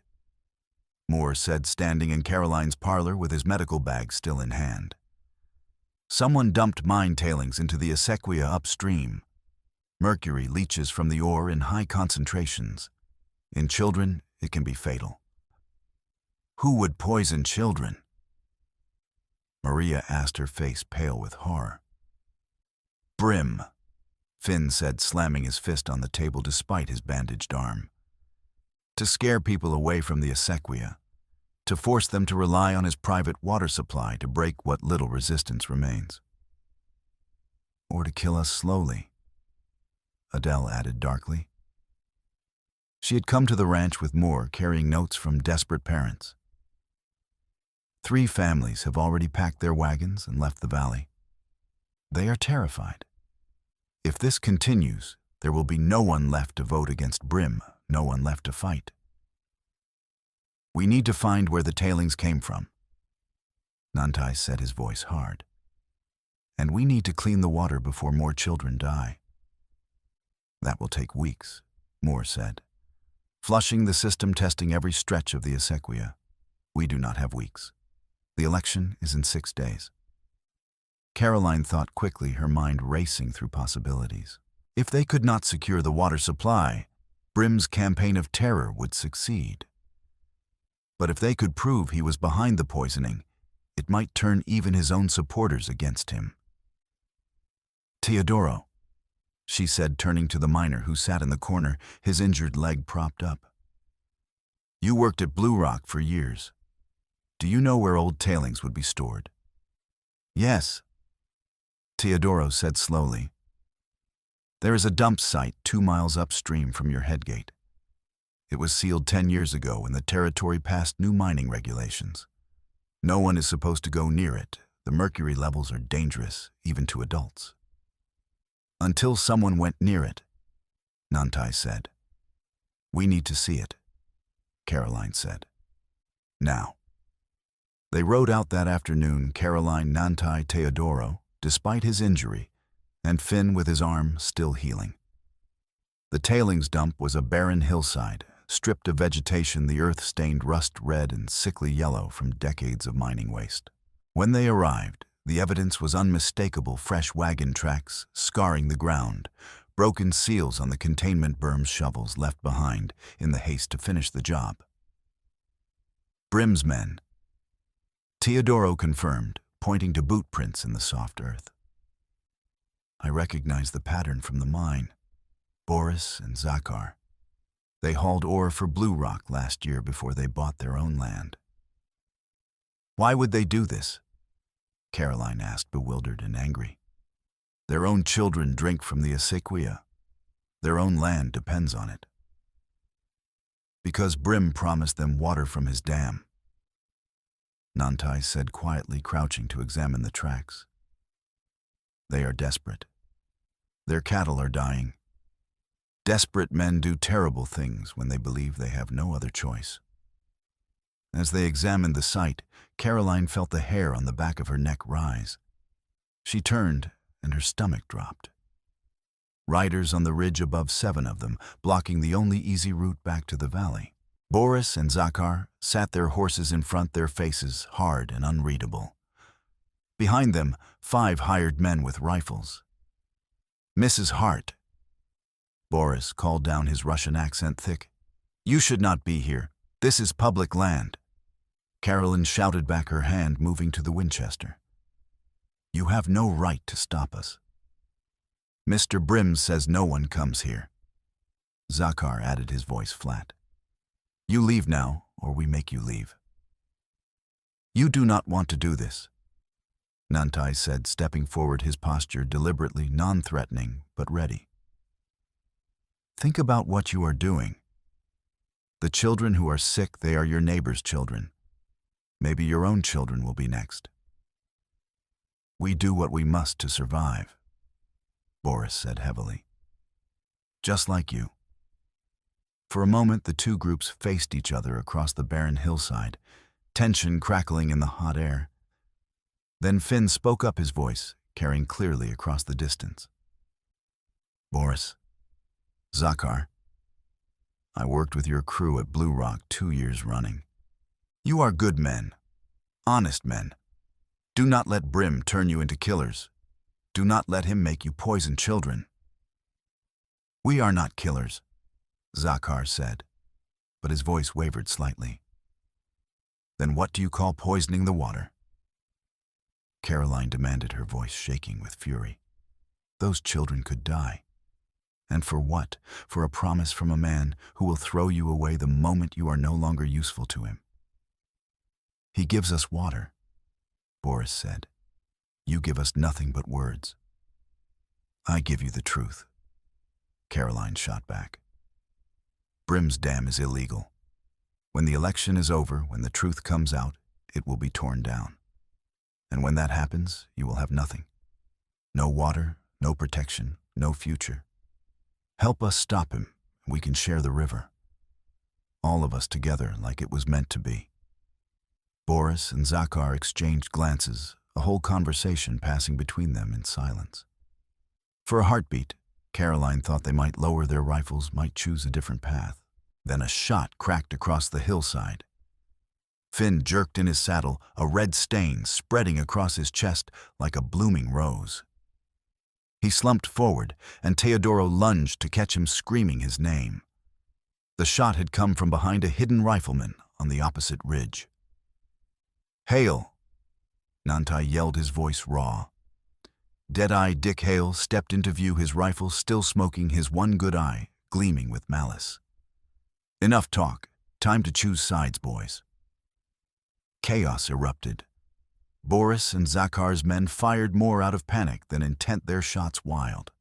Moore said, standing in Caroline's parlor with his medical bag still in hand. Someone dumped mine tailings into the Acequia upstream. Mercury leaches from the ore in high concentrations. In children, it can be fatal. Who would poison children? Maria asked, her face pale with horror. Brim, Finn said, slamming his fist on the table despite his bandaged arm. To scare people away from the Acequia, to force them to rely on his private water supply to break what little resistance remains. Or to kill us slowly, Adele added darkly. She had come to the ranch with Moore, carrying notes from desperate parents. 3 families have already packed their wagons and left the valley. They are terrified. If this continues, there will be no one left to vote against Brim, no one left to fight. We need to find where the tailings came from. Nantai said, his voice hard. And we need to clean the water before more children die. That will take weeks, Moore said. Flushing the system, testing every stretch of the Acequia. We do not have weeks. The election is in 6 days. Caroline thought quickly, her mind racing through possibilities. If they could not secure the water supply, Brim's campaign of terror would succeed. But if they could prove he was behind the poisoning, it might turn even his own supporters against him. Teodoro, she said, turning to the miner who sat in the corner, his injured leg propped up. You worked at Blue Rock for years. Do you know where old tailings would be stored? Yes, Teodoro said slowly. There is a dump site 2 miles upstream from your headgate. It was sealed 10 years ago when the territory passed new mining regulations. No one is supposed to go near it. The mercury levels are dangerous, even to adults. Until someone went near it, Nantai said. We need to see it, Caroline said. Now. They rode out that afternoon, Caroline, Nantai, Teodoro, despite his injury, and Finn with his arm still healing. The tailings dump was a barren hillside, stripped of vegetation, the earth stained rust red and sickly yellow from decades of mining waste. When they arrived, the evidence was unmistakable: fresh wagon tracks scarring the ground, broken seals on the containment berm's shovels left behind in the haste to finish the job. Brim's men, Teodoro confirmed, pointing to boot prints in the soft earth. I recognize the pattern from the mine. Boris and Zakar. They hauled ore for Blue Rock last year before they bought their own land. Why would they do this? Caroline asked, bewildered and angry. Their own children drink from the acequia. Their own land depends on it. Because Brim promised them water from his dam, Nantai said quietly, crouching to examine the tracks. They are desperate. Their cattle are dying. Desperate men do terrible things when they believe they have no other choice. As they examined the site, Caroline felt the hair on the back of her neck rise. She turned, and her stomach dropped. Riders on the ridge above, 7 of them, blocking the only easy route back to the valley. Boris and Zakar sat their horses in front, their faces hard and unreadable. Behind them, 5 hired men with rifles. Mrs. Hart. Boris called down, his Russian accent thick. You should not be here. This is public land. Caroline shouted back, her hand moving to the Winchester. You have no right to stop us. Mr. Brim says no one comes here. Zakar added, his voice flat. You leave now, or we make you leave. You do not want to do this, Nantai said, stepping forward, his posture deliberately non-threatening but ready. Think about what you are doing. The children who are sick, they are your neighbor's children. Maybe your own children will be next. We do what we must to survive, Boris said heavily. Just like you. For a moment, the 2 groups faced each other across the barren hillside, tension crackling in the hot air. Then Finn spoke up, his voice carrying clearly across the distance. Boris, Zakar, I worked with your crew at Blue Rock 2 years running. You are good men, honest men. Do not let Brim turn you into killers. Do not let him make you poison children. We are not killers, Zakar said, but his voice wavered slightly. Then what do you call poisoning the water? Caroline demanded, her voice shaking with fury. Those children could die. And for what? For a promise from a man who will throw you away the moment you are no longer useful to him. He gives us water, Boris said. You give us nothing but words. I give you the truth, Caroline shot back. Brim's dam is illegal. When the election is over, when the truth comes out, it will be torn down. And when that happens, you will have nothing. No water, no protection, no future. Help us stop him, and we can share the river. All of us together, like it was meant to be. Boris and Zakar exchanged glances, a whole conversation passing between them in silence. For a heartbeat, Caroline thought they might lower their rifles, might choose a different path. Then a shot cracked across the hillside. Finn jerked in his saddle, a red stain spreading across his chest like a blooming rose. He slumped forward, and Teodoro lunged to catch him, screaming his name. The shot had come from behind a hidden rifleman on the opposite ridge. Hale! Nantai yelled, his voice raw. Dead-Eye Dick Hale stepped into view, his rifle still smoking, his one good eye gleaming with malice. Enough talk. Time to choose sides, boys. Chaos erupted. Boris and Zakar's men fired more out of panic than intent, their shots wild.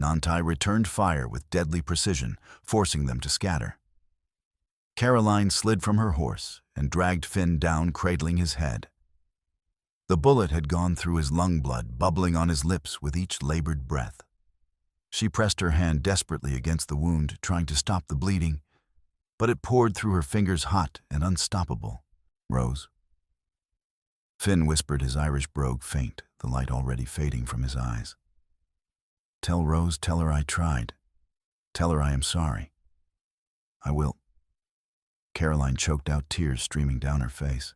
Nantai returned fire with deadly precision, forcing them to scatter. Caroline slid from her horse and dragged Finn down, cradling his head. The bullet had gone through his lung, blood bubbling on his lips with each labored breath. She pressed her hand desperately against the wound, trying to stop the bleeding, but it poured through her fingers, hot and unstoppable. Rose. Finn whispered, his Irish brogue faint, the light already fading from his eyes. Tell Rose, tell her I tried. Tell her I am sorry. I will. Caroline choked out, tears streaming down her face.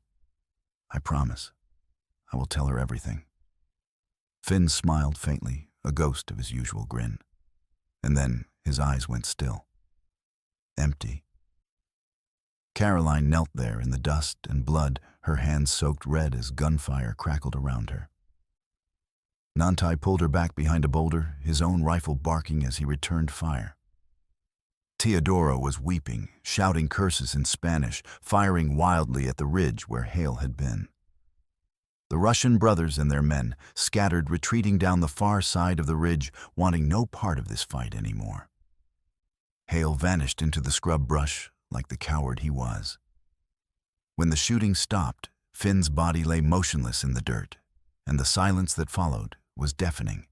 I promise. I will tell her everything. Finn smiled faintly, a ghost of his usual grin. And then his eyes went still. Empty. Caroline knelt there in the dust and blood, her hands soaked red as gunfire crackled around her. Nantai pulled her back behind a boulder, his own rifle barking as he returned fire. Teodoro was weeping, shouting curses in Spanish, firing wildly at the ridge where Hale had been. The Russian brothers and their men scattered, retreating down the far side of the ridge, wanting no part of this fight anymore. Hale vanished into the scrub brush like the coward he was. When the shooting stopped, Finn's body lay motionless in the dirt, and the silence that followed was deafening.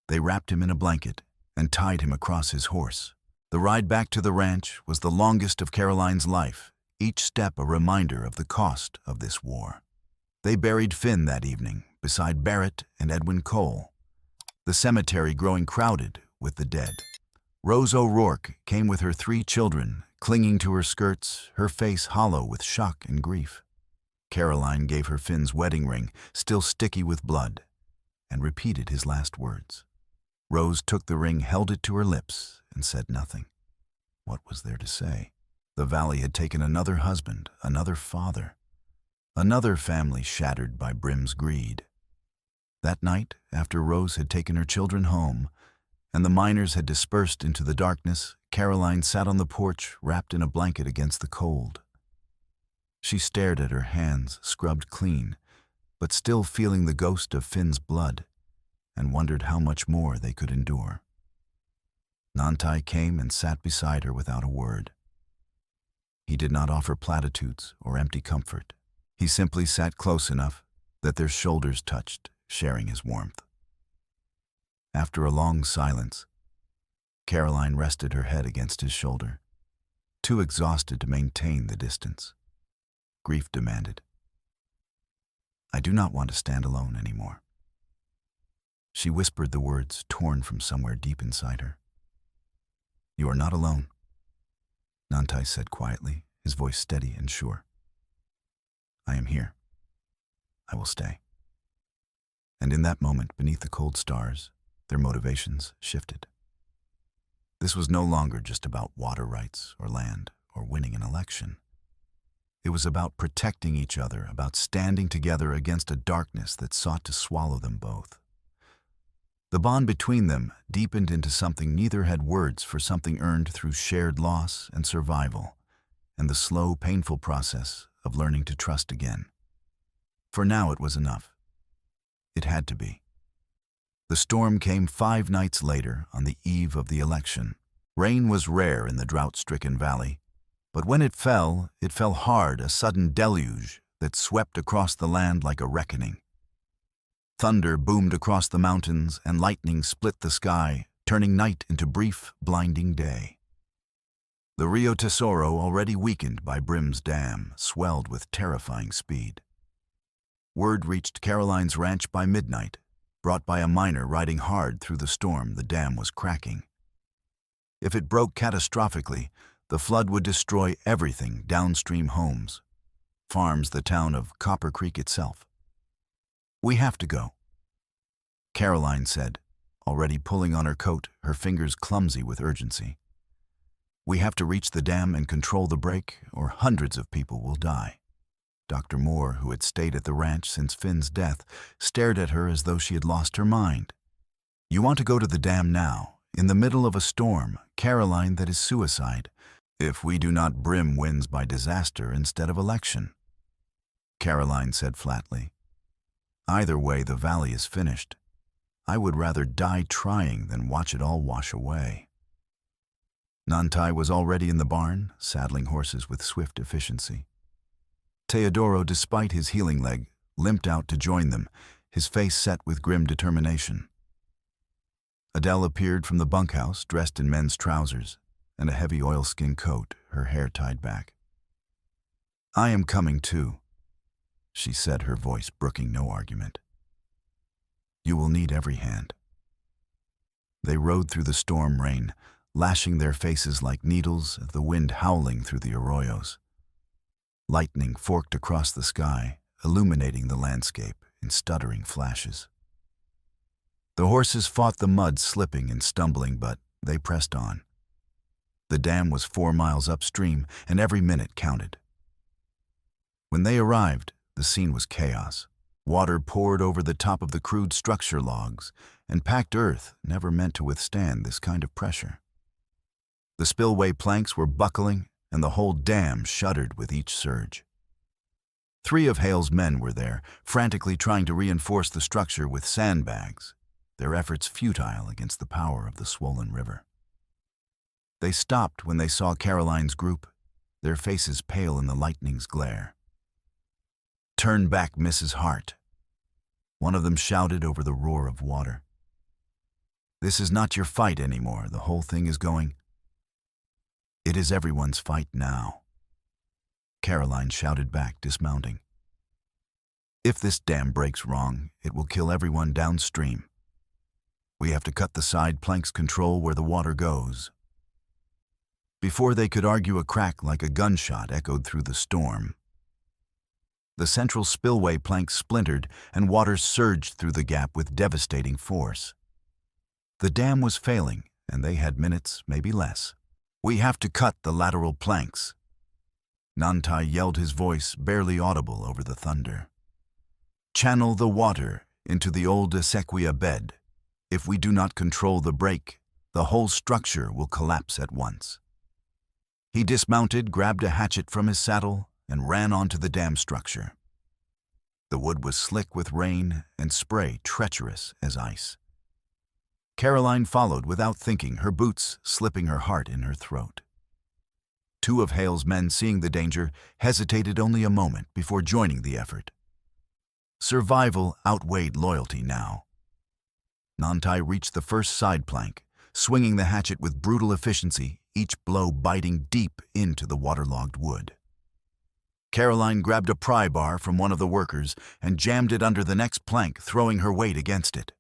They wrapped him in a blanket and tied him across his horse. The ride back to the ranch was the longest of Caroline's life, each step a reminder of the cost of this war. They buried Finn that evening beside Barrett and Edwin Cole, the cemetery growing crowded with the dead. Rose O'Rourke came with her 3 children, clinging to her skirts, her face hollow with shock and grief. Caroline gave her Finn's wedding ring, still sticky with blood, and repeated his last words. Rose took the ring, held it to her lips, and said nothing. What was there to say? The valley had taken another husband, another father, another family shattered by Brim's greed. That night, after Rose had taken her children home, and the miners had dispersed into the darkness, Caroline sat on the porch, wrapped in a blanket against the cold. She stared at her hands, scrubbed clean, but still feeling the ghost of Finn's blood, and wondered how much more they could endure. Nantai came and sat beside her without a word. He did not offer platitudes or empty comfort. He simply sat close enough that their shoulders touched, sharing his warmth. After a long silence, Caroline rested her head against his shoulder, too exhausted to maintain the distance. Grief demanded, "I do not want to stand alone anymore." She whispered the words torn from somewhere deep inside her. "You are not alone," Nantai said quietly, his voice steady and sure. "I am here. I will stay." And in that moment, beneath the cold stars, their motivations shifted. This was no longer just about water rights or land or winning an election. It was about protecting each other, about standing together against a darkness that sought to swallow them both. The bond between them deepened into something neither had words for, something earned through shared loss and survival, and the slow, painful process of learning to trust again. For now it was enough. It had to be. The storm came 5 nights later, on the eve of the election. Rain was rare in the drought-stricken valley, but when it fell hard, a sudden deluge that swept across the land like a reckoning. Thunder boomed across the mountains, and lightning split the sky, turning night into brief, blinding day. The Rio Tesoro, already weakened by Brim's dam, swelled with terrifying speed. Word reached Caroline's ranch by midnight, brought by a miner riding hard through the storm. The dam was cracking. If it broke catastrophically, the flood would destroy everything: downstream homes, farms, the town of Copper Creek itself. "We have to go," Caroline said, already pulling on her coat, her fingers clumsy with urgency. "We have to reach the dam and control the break, or hundreds of people will die." Dr. Moore, who had stayed at the ranch since Finn's death, stared at her as though she had lost her mind. "You want to go to the dam now, in the middle of a storm, Caroline, that is suicide. If we do not, Brim wins by disaster instead of election," Caroline said flatly. "Either way, the valley is finished. I would rather die trying than watch it all wash away." Nantai was already in the barn, saddling horses with swift efficiency. Teodoro, despite his healing leg, limped out to join them, his face set with grim determination. Adele appeared from the bunkhouse, dressed in men's trousers and a heavy oilskin coat, her hair tied back. "I am coming too," she said, her voice brooking no argument. "You will need every hand." They rode through the storm rain, lashing their faces like needles, the wind howling through the arroyos. Lightning forked across the sky, illuminating the landscape in stuttering flashes. The horses fought the mud, slipping and stumbling, but they pressed on. The dam was 4 miles upstream, and every minute counted. When they arrived, the scene was chaos. Water poured over the top of the crude structure logs, and packed earth never meant to withstand this kind of pressure. The spillway planks were buckling, and the whole dam shuddered with each surge. 3 of Hale's men were there, frantically trying to reinforce the structure with sandbags, their efforts futile against the power of the swollen river. They stopped when they saw Caroline's group, their faces pale in the lightning's glare. "Turn back, Mrs. Hart," one of them shouted over the roar of water. "This is not your fight anymore, the whole thing is going." "It is everyone's fight now," Caroline shouted back, dismounting. "If this dam breaks wrong, it will kill everyone downstream. We have to cut the side planks control where the water goes." Before they could argue, a crack like a gunshot echoed through the storm. The central spillway plank splintered and water surged through the gap with devastating force. The dam was failing, and they had minutes, maybe less. "We have to cut the lateral planks," Nantai yelled, his voice barely audible over the thunder. "Channel the water into the old sequoia bed. If we do not control the break, the whole structure will collapse at once." He dismounted, grabbed a hatchet from his saddle, and ran onto the dam structure. The wood was slick with rain and spray, treacherous as ice. Caroline followed without thinking, her boots slipping her heart in her throat. 2 of Hale's men, seeing the danger, hesitated only a moment before joining the effort. Survival outweighed loyalty now. Nantai reached the first side plank, swinging the hatchet with brutal efficiency, each blow biting deep into the waterlogged wood. Caroline grabbed a pry bar from one of the workers and jammed it under the next plank, throwing her weight against it.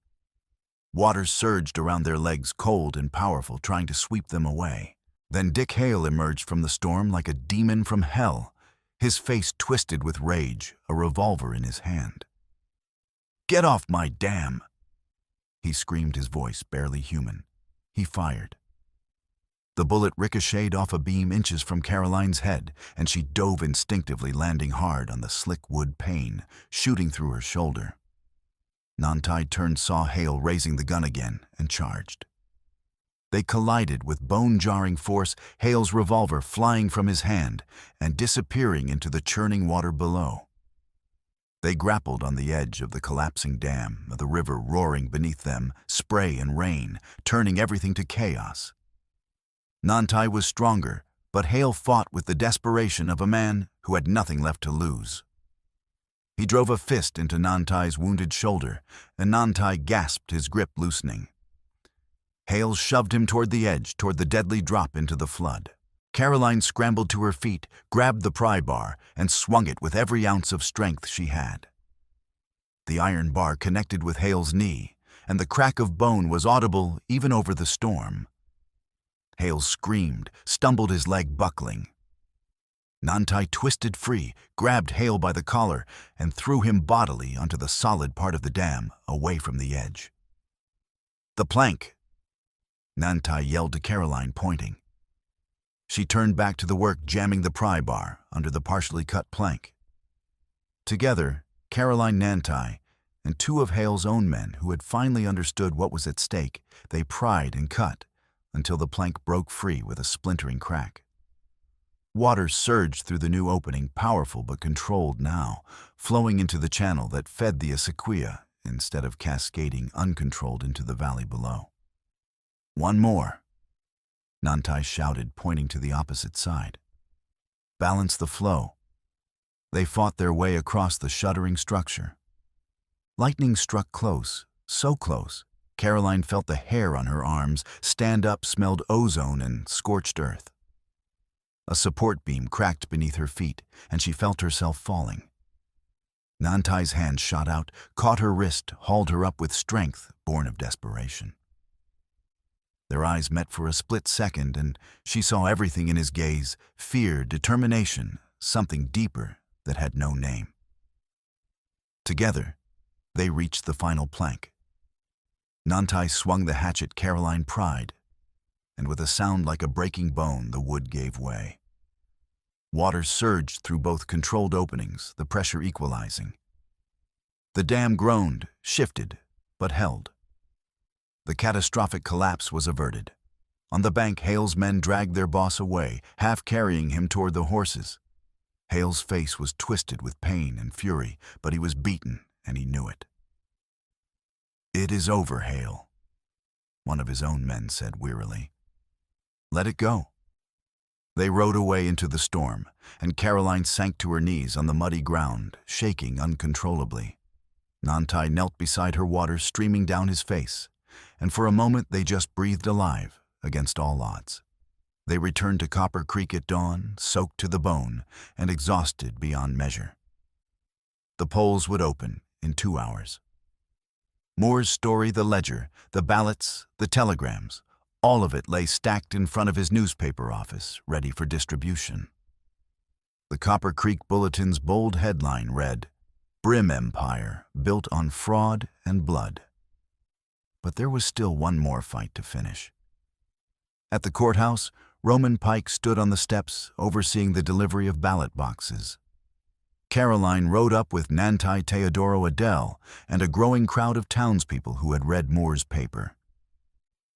Water surged around their legs, cold and powerful, trying to sweep them away. Then Dick Hale emerged from the storm like a demon from hell, his face twisted with rage, a revolver in his hand. "Get off my dam!" he screamed, his voice barely human. He fired. The bullet ricocheted off a beam inches from Caroline's head, and she dove instinctively, landing hard on the slick wood pane, shooting through her shoulder. Nantai turned, saw Hale raising the gun again, and charged. They collided with bone-jarring force, Hale's revolver flying from his hand and disappearing into the churning water below. They grappled on the edge of the collapsing dam, the river roaring beneath them, spray and rain, turning everything to chaos. Nantai was stronger, but Hale fought with the desperation of a man who had nothing left to lose. He drove a fist into Nantai's wounded shoulder, and Nantai gasped, his grip loosening. Hale shoved him toward the edge, toward the deadly drop into the flood. Caroline scrambled to her feet, grabbed the pry bar, and swung it with every ounce of strength she had. The iron bar connected with Hale's knee, and the crack of bone was audible even over the storm. Hale screamed, stumbled, his leg buckling. Nantai twisted free, grabbed Hale by the collar, and threw him bodily onto the solid part of the dam, away from the edge. "The plank!" Nantai yelled to Caroline, pointing. She turned back to the work, jamming the pry bar under the partially cut plank. Together, Caroline, Nantai, and 2 of Hale's own men, who had finally understood what was at stake, they pried and cut until the plank broke free with a splintering crack. Water surged through the new opening, powerful but controlled now, flowing into the channel that fed the sequoia instead of cascading uncontrolled into the valley below. "One more," Nantai shouted, pointing to the opposite side. "Balance the flow." They fought their way across the shuddering structure. Lightning struck close, so close, Caroline felt the hair on her arms stand up, smelled ozone and scorched earth. A support beam cracked beneath her feet, and she felt herself falling. Nantai's hand shot out, caught her wrist, hauled her up with strength born of desperation. Their eyes met for a split second, and she saw everything in his gaze: fear, determination, something deeper that had no name. Together, they reached the final plank. Nantai swung the hatchet Caroline pried, and with a sound like a breaking bone, the wood gave way. Water surged through both controlled openings, the pressure equalizing. The dam groaned, shifted, but held. The catastrophic collapse was averted. On the bank, Hale's men dragged their boss away, half carrying him toward the horses. Hale's face was twisted with pain and fury, but he was beaten, and he knew it. "It is over, Hale," one of his own men said wearily. "Let it go." They rode away into the storm, and Caroline sank to her knees on the muddy ground, shaking uncontrollably. Nantai knelt beside her, water streaming down his face, and for a moment they just breathed alive against all odds. They returned to Copper Creek at dawn, soaked to the bone and exhausted beyond measure. The polls would open in 2 hours. Moore's story, the ledger, the ballots, the telegrams, all of it lay stacked in front of his newspaper office, ready for distribution. The Copper Creek Bulletin's bold headline read, "Brim Empire, built on fraud and blood." But there was still one more fight to finish. At the courthouse, Roman Pike stood on the steps, overseeing the delivery of ballot boxes. Caroline rode up with Nantai Teodoro Adele and a growing crowd of townspeople who had read Moore's paper.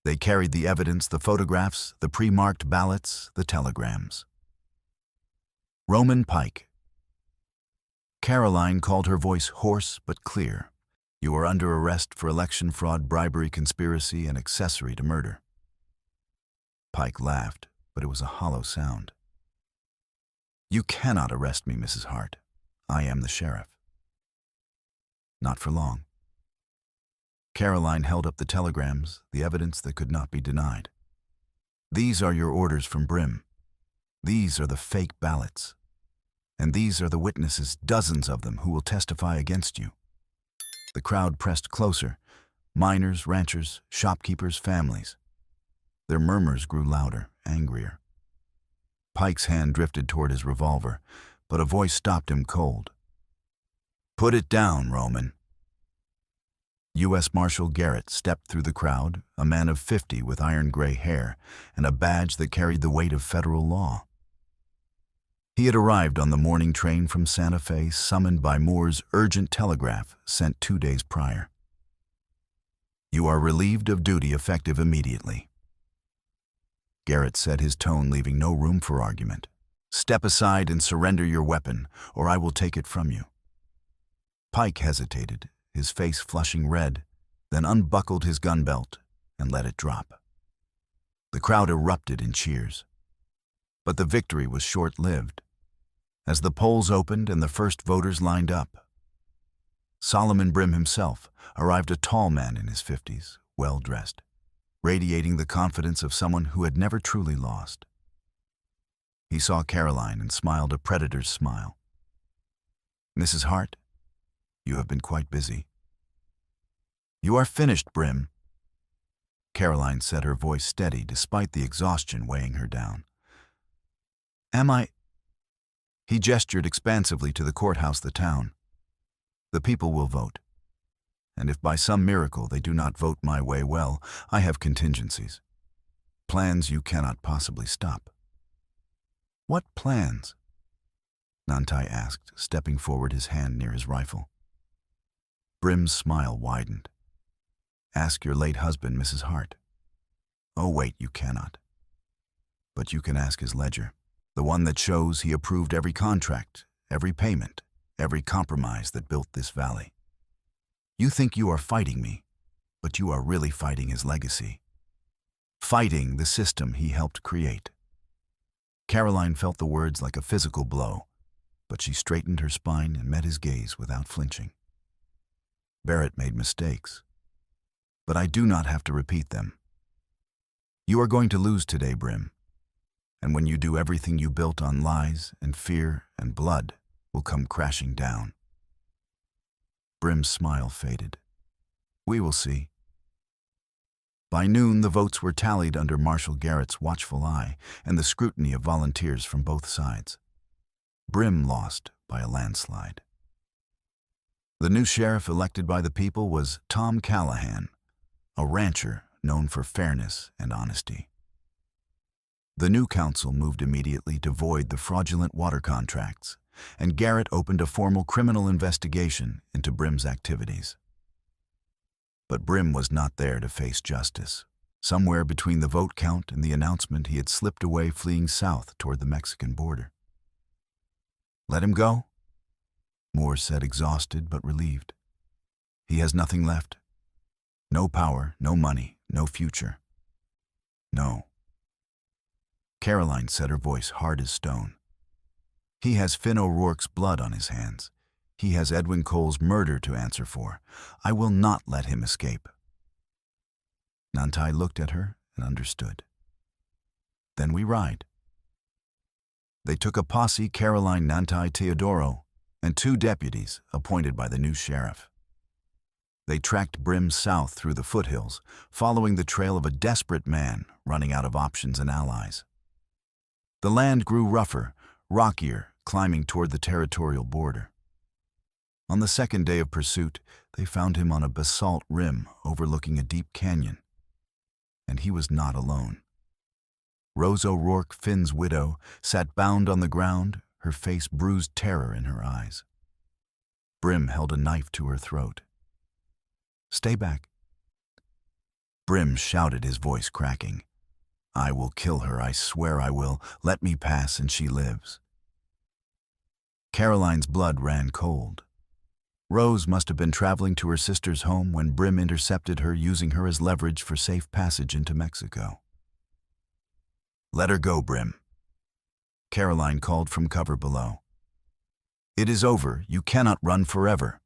They carried the evidence, the photographs, the pre-marked ballots, the telegrams. Roman Pike. Caroline called her voice hoarse but clear. "You are under arrest for election fraud, bribery, conspiracy, and accessory to murder." Pike laughed, but it was a hollow sound. "You cannot arrest me, Mrs. Hart. I am the sheriff." Not for long. Caroline held up the telegrams, the evidence that could not be denied. "These are your orders from Brim. These are the fake ballots. And these are the witnesses, dozens of them, who will testify against you." The crowd pressed closer. Miners, ranchers, shopkeepers, families. Their murmurs grew louder, angrier. Pike's hand drifted toward his revolver, but a voice stopped him cold. "Put it down, Roman." U.S. Marshal Garrett stepped through the crowd, a man of 50 with iron-gray hair and a badge that carried the weight of federal law. He had arrived on the morning train from Santa Fe, summoned by Moore's urgent telegraph sent 2 days prior. "You are relieved of duty effective immediately." Garrett said, his tone leaving no room for argument. "Step aside and surrender your weapon, or I will take it from you." Pike hesitated, his face flushing red, then unbuckled his gun belt and let it drop. The crowd erupted in cheers. But the victory was short-lived. As the polls opened and the first voters lined up, Solomon Brim himself arrived, a tall man in his 50s, well-dressed, radiating the confidence of someone who had never truly lost. He saw Caroline and smiled a predator's smile. "Mrs. Hart, you have been quite busy." "You are finished, Brim." Caroline said, her voice steady despite the exhaustion weighing her down. "Am I?" He gestured expansively to the courthouse, the town. "The people will vote. And if by some miracle they do not vote my way, well, I have contingencies. Plans you cannot possibly stop." "What plans?" Nantai asked, stepping forward, his hand near his rifle. Brim's smile widened. "Ask your late husband, Mrs. Hart." "Oh, wait, you cannot. But you can ask his ledger, the one that shows he approved every contract, every payment, every compromise that built this valley. You think you are fighting me, but you are really fighting his legacy. Fighting the system he helped create." Caroline felt the words like a physical blow, but she straightened her spine and met his gaze without flinching. "Barrett made mistakes, but I do not have to repeat them. You are going to lose today, Brim, and when you do, everything you built on lies and fear and blood will come crashing down." Brim's smile faded. "We will see." By noon, the votes were tallied under Marshal Garrett's watchful eye and the scrutiny of volunteers from both sides. Brim lost by a landslide. The new sheriff elected by the people was Tom Callahan, a rancher known for fairness and honesty. The new council moved immediately to void the fraudulent water contracts, and Garrett opened a formal criminal investigation into Brim's activities. But Brim was not there to face justice. Somewhere between the vote count and the announcement, he had slipped away, fleeing south toward the Mexican border. Let him go? Moore said, exhausted but relieved. He has nothing left. No power, no money, no future. No. Caroline said, her voice hard as stone. He has Finn O'Rourke's blood on his hands. He has Edwin Cole's murder to answer for. I will not let him escape. Nantai looked at her and understood. Then we ride. They took a posse, Caroline, Nantai, Teodoro, and 2 deputies appointed by the new sheriff. They tracked Brim south through the foothills, following the trail of a desperate man running out of options and allies. The land grew rougher, rockier, climbing toward the territorial border. On the 2nd day of pursuit, they found him on a basalt rim overlooking a deep canyon. And he was not alone. Rose O'Rourke, Finn's widow, sat bound on the ground, her face bruised, terror in her eyes. Brim held a knife to her throat. Stay back. Brim shouted, his voice cracking. I will kill her, I swear I will. Let me pass and she lives. Caroline's blood ran cold. Rose must have been traveling to her sister's home when Brim intercepted her, using her as leverage for safe passage into Mexico. Let her go, Brim. Caroline called from cover below. It is over. You cannot run forever.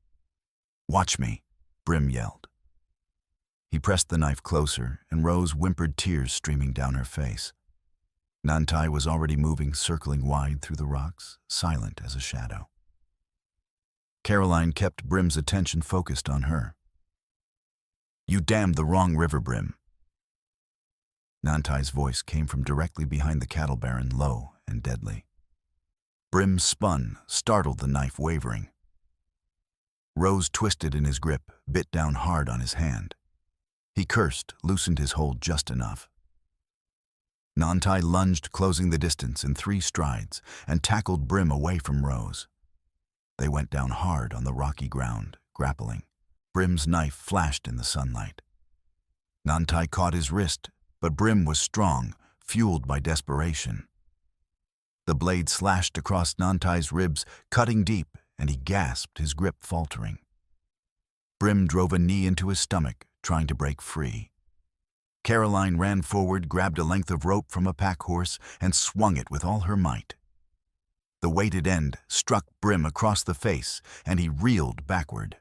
Watch me, Brim yelled. He pressed the knife closer, and Rose whimpered, tears streaming down her face. Nantai was already moving, circling wide through the rocks, silent as a shadow. Caroline kept Brim's attention focused on her. You damned the wrong river, Brim. Nantai's voice came from directly behind the cattle baron, low and deadly. Brim spun, startled, the knife wavering. Rose twisted in his grip, bit down hard on his hand. He cursed, loosened his hold just enough. Nantai lunged, closing the distance in 3 strides, and tackled Brim away from Rose. They went down hard on the rocky ground, grappling. Brim's knife flashed in the sunlight. Nantai caught his wrist, but Brim was strong, fueled by desperation. The blade slashed across Nantai's ribs, cutting deep, and he gasped, his grip faltering. Brim drove a knee into his stomach, trying to break free. Caroline ran forward, grabbed a length of rope from a pack horse, and swung it with all her might. The weighted end struck Brim across the face, and he reeled backward.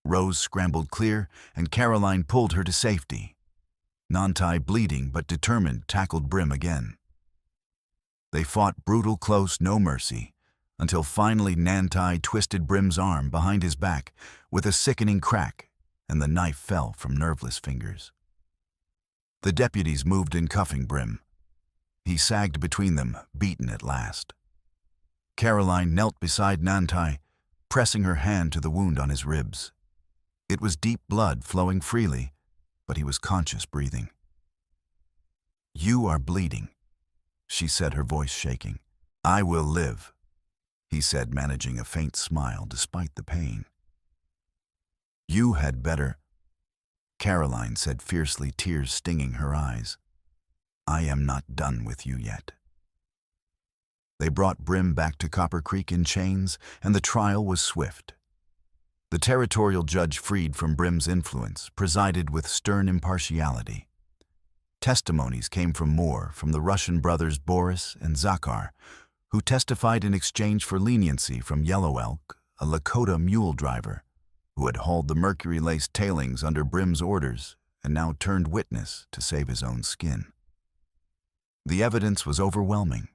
Rose scrambled clear, and Caroline pulled her to safety. Nantai, bleeding but determined, tackled Brim again. They fought brutal, close, no mercy, until finally Nantai twisted Brim's arm behind his back with a sickening crack, and the knife fell from nerveless fingers. The deputies moved in, cuffing Brim. He sagged between them, beaten at last. Caroline knelt beside Nantai, pressing her hand to the wound on his ribs. It was deep blood flowing freely, but he was conscious, breathing. You are bleeding, she said, her voice shaking. I will live, he said, managing a faint smile despite the pain. You had better, Caroline said fiercely, tears stinging her eyes. I am not done with you yet. They brought Brim back to Copper Creek in chains, and the trial was swift. The territorial judge, freed from Brim's influence, presided with stern impartiality. Testimonies came from Moore, from the Russian brothers Boris and Zakhar, who testified in exchange for leniency from Yellow Elk, a Lakota mule driver, who had hauled the mercury-laced tailings under Brim's orders and now turned witness to save his own skin. The evidence was overwhelming.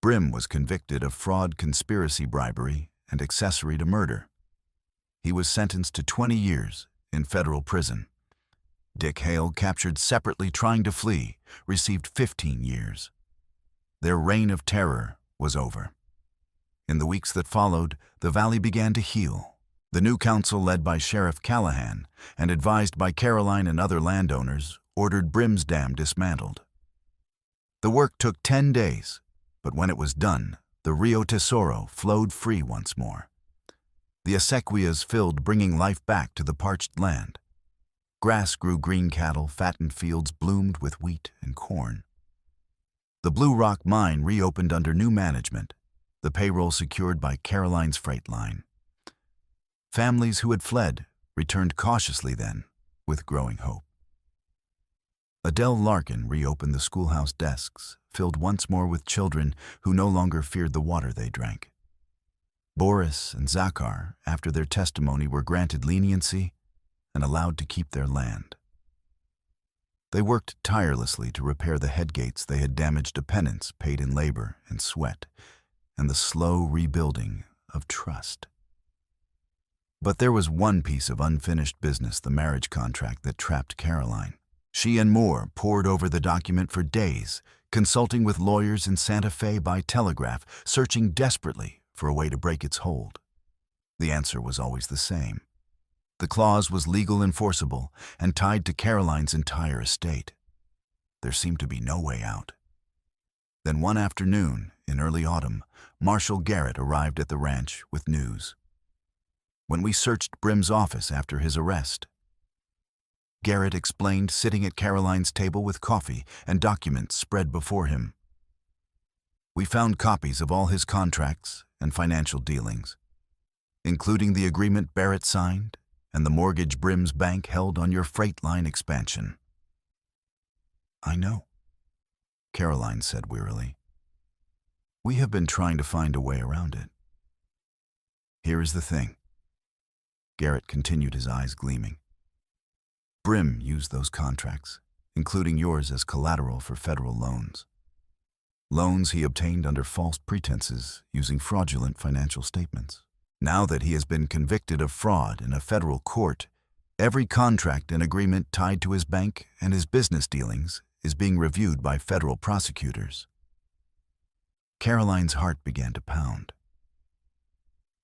Brim was convicted of fraud, conspiracy, bribery, and accessory to murder. He was sentenced to 20 years in federal prison. Dick Hale, captured separately trying to flee, received 15 years. Their reign of terror was over. In the weeks that followed, the valley began to heal. The new council, led by Sheriff Callahan and advised by Caroline and other landowners, ordered Brim's Dam dismantled. The work took 10 days, but when it was done, the Rio Tesoro flowed free once more. The acequias filled, bringing life back to the parched land. Grass grew, green cattle, fattened fields bloomed with wheat and corn. The Blue Rock mine reopened under new management. the payroll secured by Caroline's freight line. Families who had fled returned cautiously then, with growing hope. Adele Larkin reopened the schoolhouse desks, filled once more with children who no longer feared the water they drank. Boris and Zakhar, after their testimony, were granted leniency and allowed to keep their land. They worked tirelessly to repair the headgates they had damaged, a penance paid in labor and sweat, and the slow rebuilding of trust. But there was one piece of unfinished business, the marriage contract, that trapped Caroline. She and Moore pored over the document for days, consulting with lawyers in Santa Fe by telegraph, searching desperately for a way to break its hold. The answer was always the same. The clause was legal enforceable and tied to Caroline's entire estate. There seemed to be no way out. Then one afternoon, in early autumn, Marshal Garrett arrived at the ranch with news. When we searched Brim's office after his arrest, Garrett explained, sitting at Caroline's table with coffee and documents spread before him. We found copies of all his contracts and financial dealings, including the agreement Barrett signed and the mortgage Brim's bank held on your freight line expansion. I know, Caroline said wearily. We have been trying to find a way around it. Here is the thing. Garrett continued, his eyes gleaming. Brim used those contracts, including yours, as collateral for federal loans. Loans he obtained under false pretenses, using fraudulent financial statements. Now that he has been convicted of fraud in a federal court, every contract and agreement tied to his bank and his business dealings is being reviewed by federal prosecutors. Caroline's heart began to pound.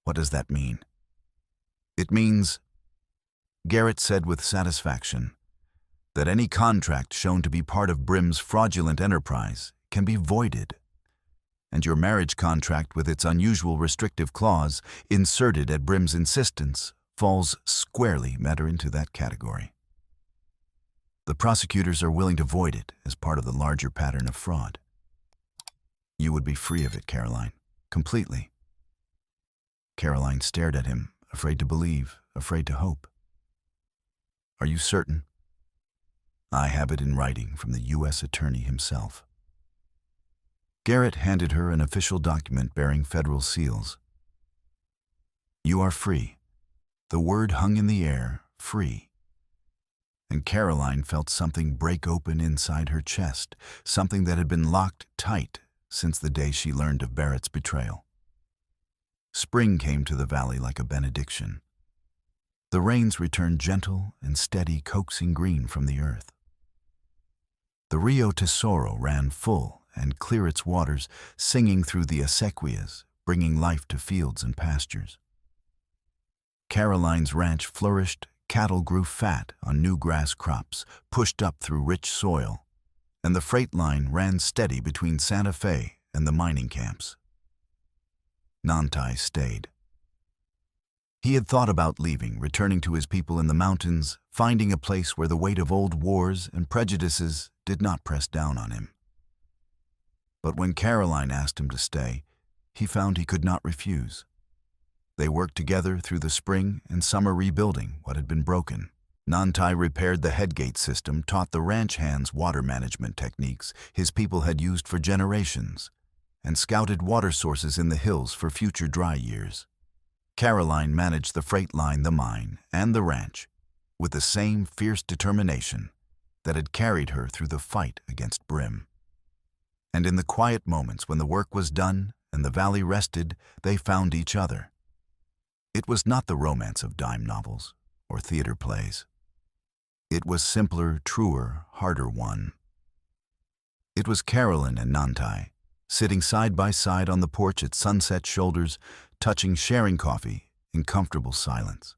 What does that mean? It means, Garrett said with satisfaction, that any contract shown to be part of Brim's fraudulent enterprise can be voided, and your marriage contract with its unusual restrictive clause inserted at Brim's insistence falls squarely into that category. The prosecutors are willing to void it as part of the larger pattern of fraud. You would be free of it, Caroline, completely. Caroline stared at him, afraid to believe, afraid to hope. Are you certain? I have it in writing from the U.S. Attorney himself. Garrett handed her an official document bearing federal seals. You are free. The word hung in the air, free. And Caroline felt something break open inside her chest, something that had been locked tight since the day she learned of Barrett's betrayal. Spring came to the valley like a benediction. The rains returned gentle and steady, coaxing green from the earth. The Rio Tesoro ran full and clear its waters, singing through the acequias, bringing life to fields and pastures. Caroline's ranch flourished, cattle grew fat on new grass crops, pushed up through rich soil, and the freight line ran steady between Santa Fe and the mining camps. Nantai stayed. He had thought about leaving, returning to his people in the mountains, finding a place where the weight of old wars and prejudices did not press down on him. But when Caroline asked him to stay, he found he could not refuse. They worked together through the spring and summer, rebuilding what had been broken. Nantai repaired the headgate system, taught the ranch hands water management techniques his people had used for generations, and scouted water sources in the hills for future dry years. Caroline managed the freight line, the mine, and the ranch with the same fierce determination that had carried her through the fight against Brim. And in the quiet moments when the work was done and the valley rested, they found each other. It was not the romance of dime novels or theater plays. It was simpler, truer, harder won. It was Caroline and Nantai, sitting side by side on the porch at sunset shoulders, touching, sharing coffee in comfortable silence.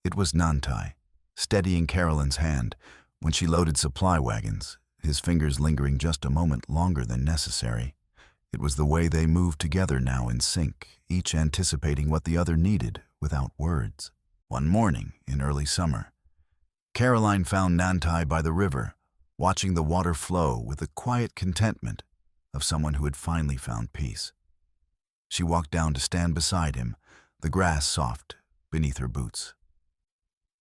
It was Nantai, steadying Caroline's hand when she loaded supply wagons, his fingers lingering just a moment longer than necessary. It was the way they moved together now, in sync, each anticipating what the other needed without words. One morning in early summer, Caroline found Nantai by the river, watching the water flow with the quiet contentment of someone who had finally found peace. She walked down to stand beside him, the grass soft beneath her boots.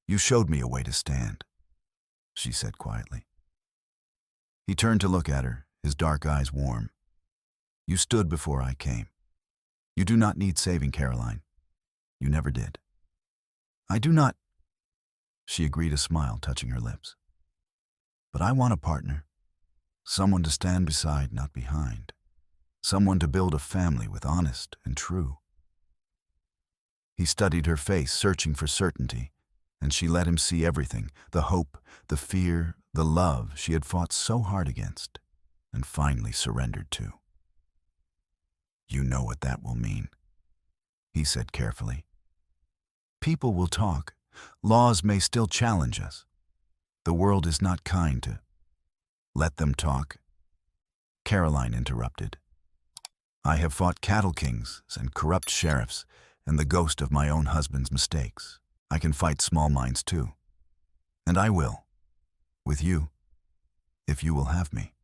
"You showed me a way to stand," she said quietly. He turned to look at her, his dark eyes warm. "You stood before I came. You do not need saving, Caroline. You never did." "I do not," she agreed, a smile touching her lips. "But I want a partner. Someone to stand beside, not behind. Someone to build a family with, honest and true." He studied her face, searching for certainty, and she let him see everything, the hope, the fear, the love she had fought so hard against, and finally surrendered to. "You know what that will mean," he said carefully. "People will talk. Laws may still challenge us. The world is not kind to—" "Let them talk," Caroline interrupted. "I have fought cattle kings and corrupt sheriffs and the ghost of my own husband's mistakes. I can fight small minds too. And I will. With you. If you will have me."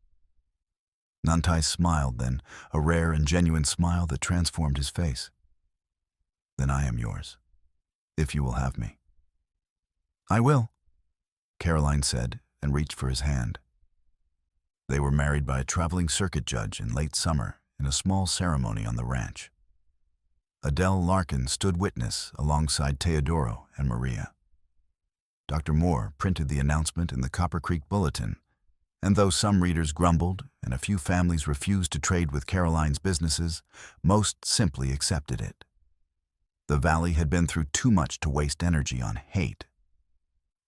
Nantai smiled then, a rare and genuine smile that transformed his face. "Then I am yours. If you will have me." "I will," Caroline said, and reached for his hand. They were married by a traveling circuit judge in late summer in a small ceremony on the ranch. Adele Larkin stood witness alongside Teodoro and Maria. Dr. Moore printed the announcement in the Copper Creek Bulletin, and though some readers grumbled and a few families refused to trade with Caroline's businesses, most simply accepted it. The valley had been through too much to waste energy on hate.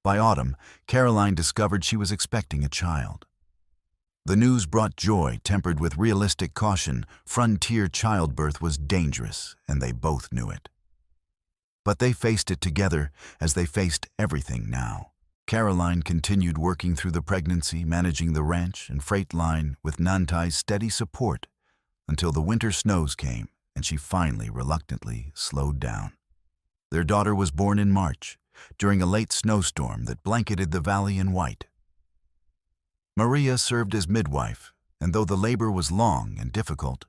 By autumn, Caroline discovered she was expecting a child. The news brought joy tempered with realistic caution. Frontier childbirth was dangerous, and they both knew it. But they faced it together as they faced everything now. Caroline continued working through the pregnancy, managing the ranch and freight line with Nantai's steady support until the winter snows came and she finally reluctantly slowed down. Their daughter was born in March, during a late snowstorm that blanketed the valley in white. Maria served as midwife, and though the labor was long and difficult,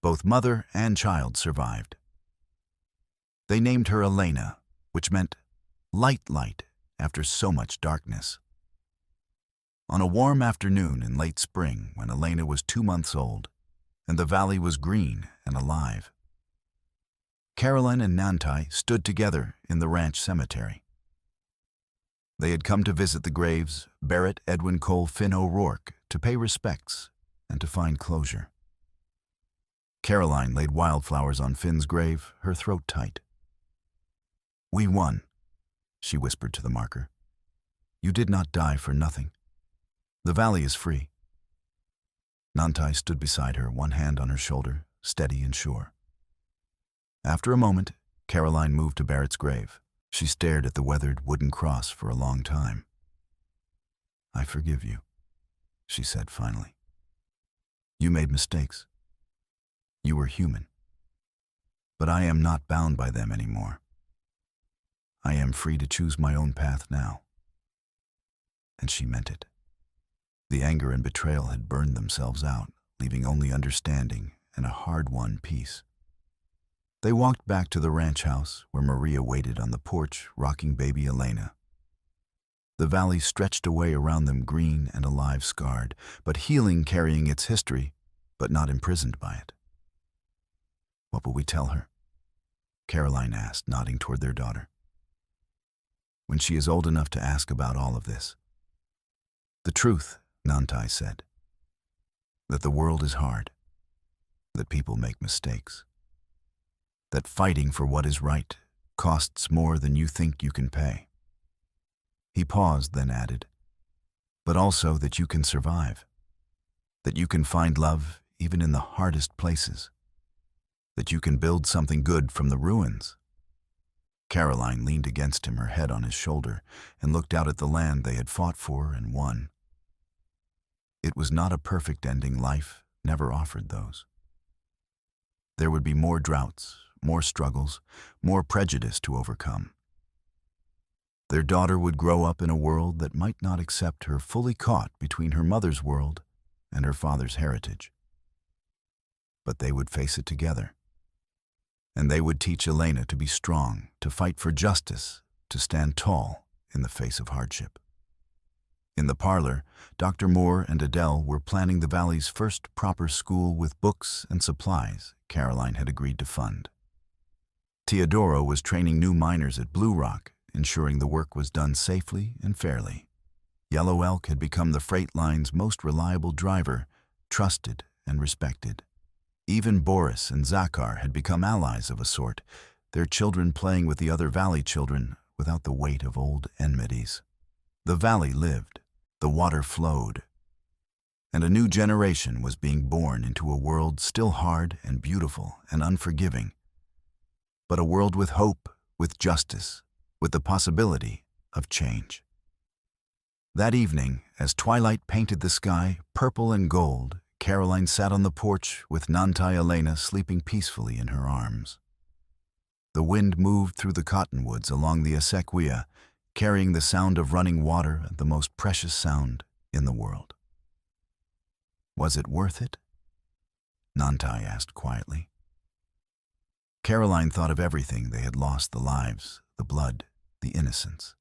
both mother and child survived. They named her Elena, which meant light after so much darkness. On a warm afternoon in late spring, when Elena was 2 months old, and the valley was green and alive, Caroline and Nantai stood together in the ranch cemetery. They had come to visit the graves, Barrett, Edwin Cole, Finn O'Rourke, to pay respects and to find closure. Caroline laid wildflowers on Finn's grave, her throat tight. "We won," she whispered to the marker. "You did not die for nothing. The valley is free." Nantai stood beside her, one hand on her shoulder, steady and sure. After a moment, Caroline moved to Barrett's grave. She stared at the weathered wooden cross for a long time. "I forgive you," she said finally. "You made mistakes. You were human. But I am not bound by them anymore. I am free to choose my own path now." And she meant it. The anger and betrayal had burned themselves out, leaving only understanding and a hard-won peace. They walked back to the ranch house where Maria waited on the porch, rocking baby Elena. The valley stretched away around them, green and alive, scarred, but healing, carrying its history, but not imprisoned by it. "What will we tell her?" Caroline asked, nodding toward their daughter. "When she is old enough to ask about all of this." "The truth," Nantai said. "That the world is hard. That people make mistakes. That fighting for what is right costs more than you think you can pay." He paused, then added, "But also that you can survive. That you can find love even in the hardest places. That you can build something good from the ruins." Caroline leaned against him, her head on his shoulder, and looked out at the land they had fought for and won. It was not a perfect ending. Life never offered those. There would be more droughts, more struggles, more prejudice to overcome. Their daughter would grow up in a world that might not accept her, fully caught between her mother's world and her father's heritage. But they would face it together, and they would teach Elena to be strong, to fight for justice, to stand tall in the face of hardship. In the parlor, Dr. Moore and Adele were planning the Valley's first proper school with books and supplies Caroline had agreed to fund. Teodoro was training new miners at Blue Rock, ensuring the work was done safely and fairly. Yellow Elk had become the freight line's most reliable driver, trusted and respected. Even Boris and Zakar had become allies of a sort, their children playing with the other Valley children without the weight of old enmities. The Valley lived, the water flowed, and a new generation was being born into a world still hard and beautiful and unforgiving, but a world with hope, with justice, with the possibility of change. That evening, as twilight painted the sky purple and gold, Caroline sat on the porch with Nantai Elena sleeping peacefully in her arms. The wind moved through the cottonwoods along the acequia, carrying the sound of running water, the most precious sound in the world. Was it worth it? Nantai asked quietly. Caroline thought of everything they had lost, the lives, the blood, the innocence.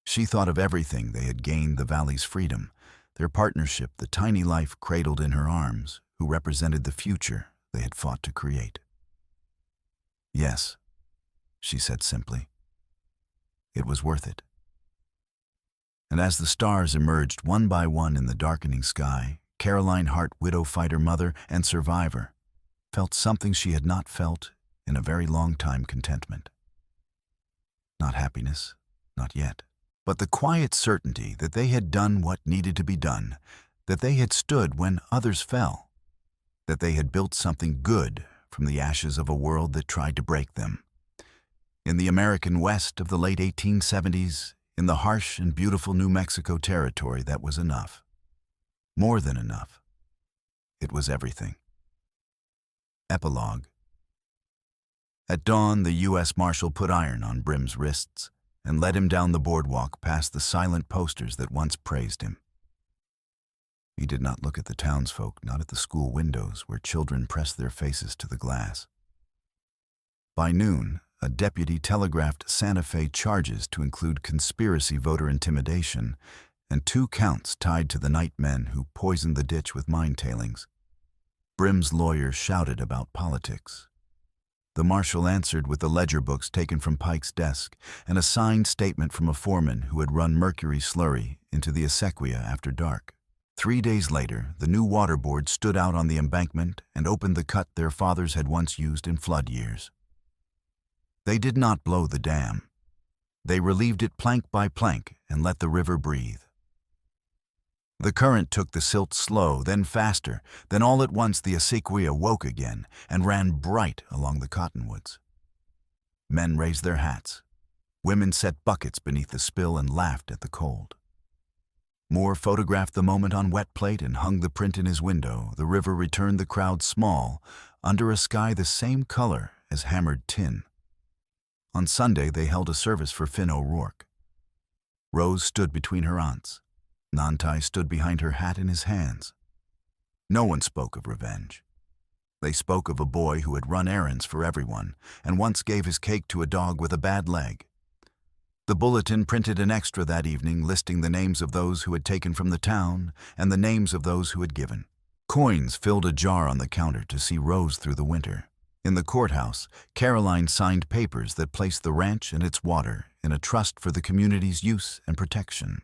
She thought of everything they had gained, the Valley's freedom, their partnership, the tiny life cradled in her arms, who represented the future they had fought to create. Yes, she said simply. It was worth it. And as the stars emerged one by one in the darkening sky, Caroline Hart, widow, fighter, mother, and survivor, felt something she had not felt in a very long time: contentment. Not happiness, not yet, but the quiet certainty that they had done what needed to be done, that they had stood when others fell, that they had built something good from the ashes of a world that tried to break them. In the American West of the late 1870s, in the harsh and beautiful New Mexico territory, that was enough. More than enough. It was everything. Epilogue. At dawn, the U.S. Marshal put iron on Brim's wrists and led him down the boardwalk past the silent posters that once praised him. He did not look at the townsfolk, not at the school windows where children pressed their faces to the glass. By noon, a deputy telegraphed Santa Fe charges to include conspiracy voter intimidation and 2 counts tied to the night men who poisoned the ditch with mine tailings. Brim's lawyer shouted about politics. The marshal answered with the ledger books taken from Pike's desk and a signed statement from a foreman who had run mercury slurry into the acequia after dark. 3 days later, the new water board stood out on the embankment and opened the cut their fathers had once used in flood years. They did not blow the dam. They relieved it plank by plank and let the river breathe. The current took the silt slow, then faster, then all at once the acequia woke again and ran bright along the cottonwoods. Men raised their hats. Women set buckets beneath the spill and laughed at the cold. Moore photographed the moment on wet plate and hung the print in his window. The river returned the crowd small, under a sky the same color as hammered tin. On Sunday, they held a service for Finn O'Rourke. Rose stood between her aunts. Nantai stood behind her hat in his hands. No one spoke of revenge. They spoke of a boy who had run errands for everyone and once gave his cake to a dog with a bad leg. The bulletin printed an extra that evening listing the names of those who had taken from the town and the names of those who had given. Coins filled a jar on the counter to see Rose through the winter. In the courthouse, Caroline signed papers that placed the ranch and its water in a trust for the community's use and protection.